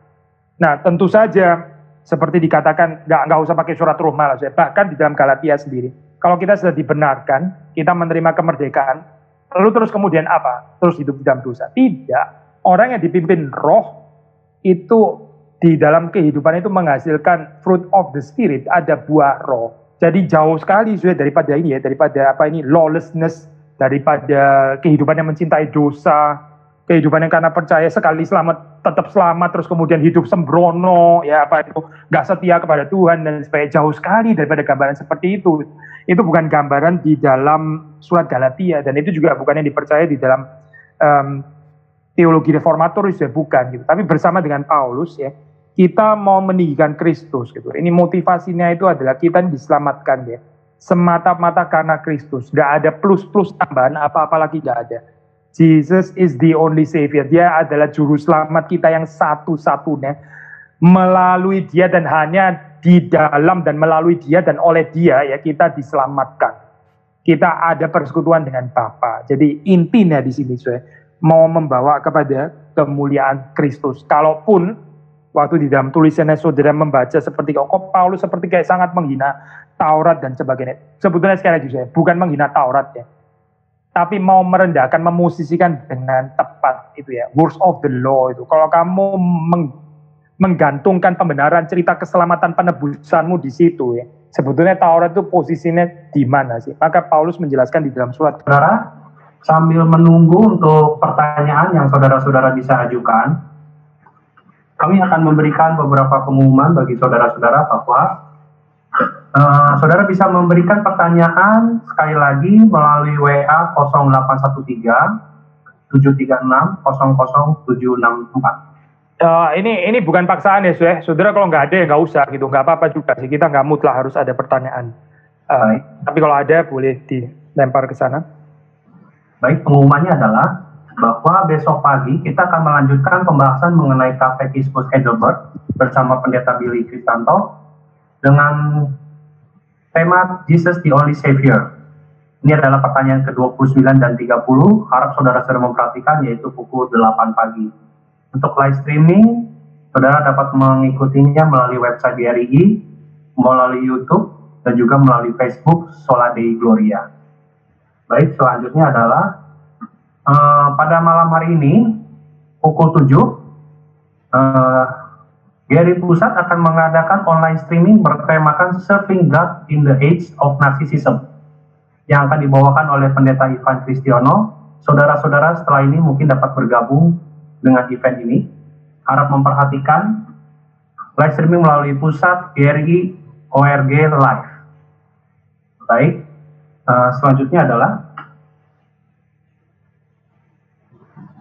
Nah tentu saja seperti dikatakan nggak usah pakai surat Roma bahkan di dalam Galatia sendiri. Kalau kita sudah dibenarkan, kita menerima kemerdekaan, lalu terus kemudian apa? Terus hidup di dalam dosa? Tidak. Orang yang dipimpin roh itu di dalam kehidupan itu menghasilkan fruit of the spirit, ada buah roh. Jadi jauh sekali daripada ini ya, daripada lawlessness, daripada kehidupan yang mencintai dosa, kehidupan yang karena percaya sekali selamat tetap selamat, terus kemudian hidup sembrono ya, nggak setia kepada Tuhan dan sebagainya. Jauh sekali daripada gambaran seperti itu. Itu bukan gambaran di dalam surat Galatia, dan itu juga bukan yang dipercaya di dalam teologi reformatoris ya, bukan gitu. Tapi bersama dengan Paulus ya, kita mau meninggikan Kristus gitu. Ini motivasinya itu adalah kita diselamatkan ya, semata-mata karena Kristus. Gak ada plus-plus tambahan apa-apa lagi, gak ada. Jesus is the only savior. Dia adalah juru selamat kita yang satu-satunya. Melalui dia dan hanya di dalam dan melalui dia dan oleh dia ya, kita diselamatkan. Kita ada persekutuan dengan Bapa. Jadi intinya di sini mau membawa kepada kemuliaan Kristus. Kalaupun waktu di dalam tulisannya saudara membaca seperti kok Paulus seperti kayak sangat menghina Taurat dan sebagainya. Sebetulnya sekali lagi bukan menghina Taurat ya. tapi mau merendahkan, memosisikan dengan tepat itu ya, words of the law itu. Kalau kamu menggantungkan pembenaran cerita keselamatan penebusanmu di situ ya, sebetulnya Taurat itu posisinya di mana sih? Maka Paulus menjelaskan di dalam surat. Saudara, sambil menunggu untuk pertanyaan yang saudara-saudara bisa ajukan, kami akan memberikan beberapa pengumuman bagi saudara-saudara bahwa saudara bisa memberikan pertanyaan sekali lagi melalui WA 0813 736 00764. Ini bukan paksaan ya, saudara. Kalau nggak ada ya nggak usah gitu, nggak apa-apa juga sih. Kita nggak mutlak harus ada pertanyaan. Tapi kalau ada boleh dilempar ke sana. Baik, pengumumannya adalah bahwa besok pagi kita akan melanjutkan pembahasan mengenai Katekismus Heidelberg bersama Pendeta Billy Kristanto dengan tema Jesus the Only Savior. Ini adalah pertanyaan ke-29 dan 30. Harap saudara sudah memperhatikan, yaitu pukul 8 pagi. Untuk live streaming, saudara dapat mengikutinya melalui website GRI, melalui YouTube, dan juga melalui Facebook Sola Dei Gloria. Baik, selanjutnya adalah pada malam hari ini, pukul 7, GRI Pusat akan mengadakan online streaming bertemakan Serving God in the Age of Narcissism, yang akan dibawakan oleh Pendeta Ivan Kristiono. Saudara-saudara setelah ini mungkin dapat bergabung dengan event ini. Harap memperhatikan live streaming melalui Pusat GRI ORG Live. Baik, selanjutnya adalah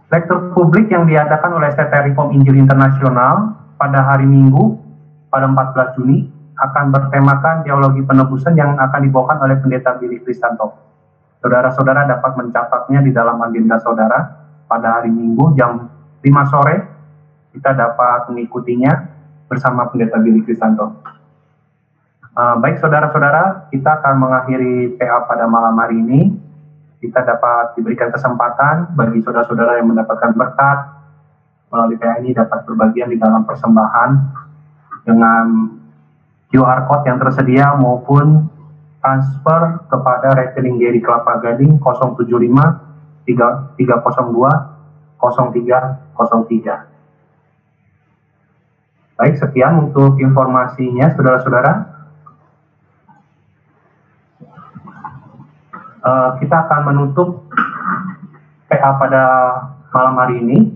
lektur publik yang diadakan oleh STT Reform Injil Internasional pada hari Minggu pada 14 Juni akan bertemakan teologi penebusan yang akan dibawakan oleh Pendeta Billy Kristanto. Saudara-saudara dapat mencatatnya di dalam agenda saudara. Pada hari Minggu jam 5 sore kita dapat mengikutinya bersama Pendeta Billy Kristanto. Baik saudara-saudara, kita akan mengakhiri PA pada malam hari ini. Kita dapat diberikan kesempatan bagi saudara-saudara yang mendapatkan berkat melalui PA ini dapat berbagian di dalam persembahan dengan QR code yang tersedia maupun transfer kepada rekening GRI Kelapa Gading 075 302 0303. Baik, sekian untuk informasinya saudara-saudara. Kita akan menutup PA pada malam hari ini.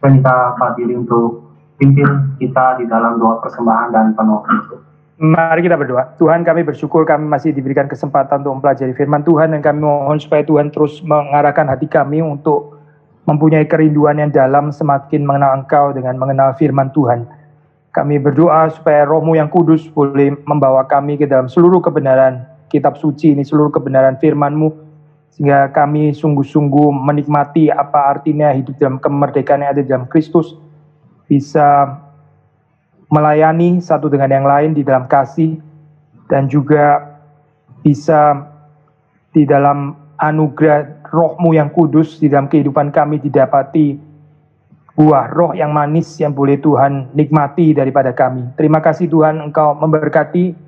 Saya minta Pak Billy untuk pimpin kita di dalam doa persembahan dan penuh penutup. Mari kita berdoa. Tuhan, kami bersyukur kami masih diberikan kesempatan untuk mempelajari firman Tuhan, dan kami mohon supaya Tuhan terus mengarahkan hati kami untuk mempunyai kerinduan yang dalam semakin mengenal Engkau dengan mengenal firman Tuhan. Kami berdoa supaya Roh-Mu yang kudus boleh membawa kami ke dalam seluruh kebenaran kitab suci ini, seluruh kebenaran firman-Mu, sehingga kami sungguh-sungguh menikmati apa artinya hidup dalam kemerdekaan yang ada di dalam Kristus, bisa melayani satu dengan yang lain di dalam kasih, dan juga bisa di dalam anugerah Roh-Mu yang kudus di dalam kehidupan kami didapati buah roh yang manis yang boleh Tuhan nikmati daripada kami. Terima kasih Tuhan, Engkau memberkati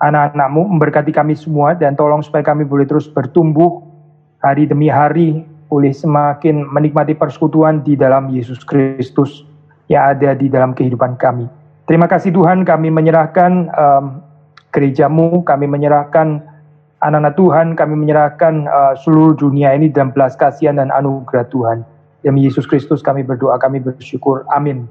anak-anak-Mu, memberkati kami semua, dan tolong supaya kami boleh terus bertumbuh hari demi hari, boleh semakin menikmati persekutuan di dalam Yesus Kristus yang ada di dalam kehidupan kami. Terima kasih Tuhan, kami menyerahkan gereja-Mu, kami menyerahkan anak-anak Tuhan, kami menyerahkan seluruh dunia ini dalam belas kasihan dan anugerah Tuhan. Demi Yesus Kristus kami berdoa, kami bersyukur. Amin.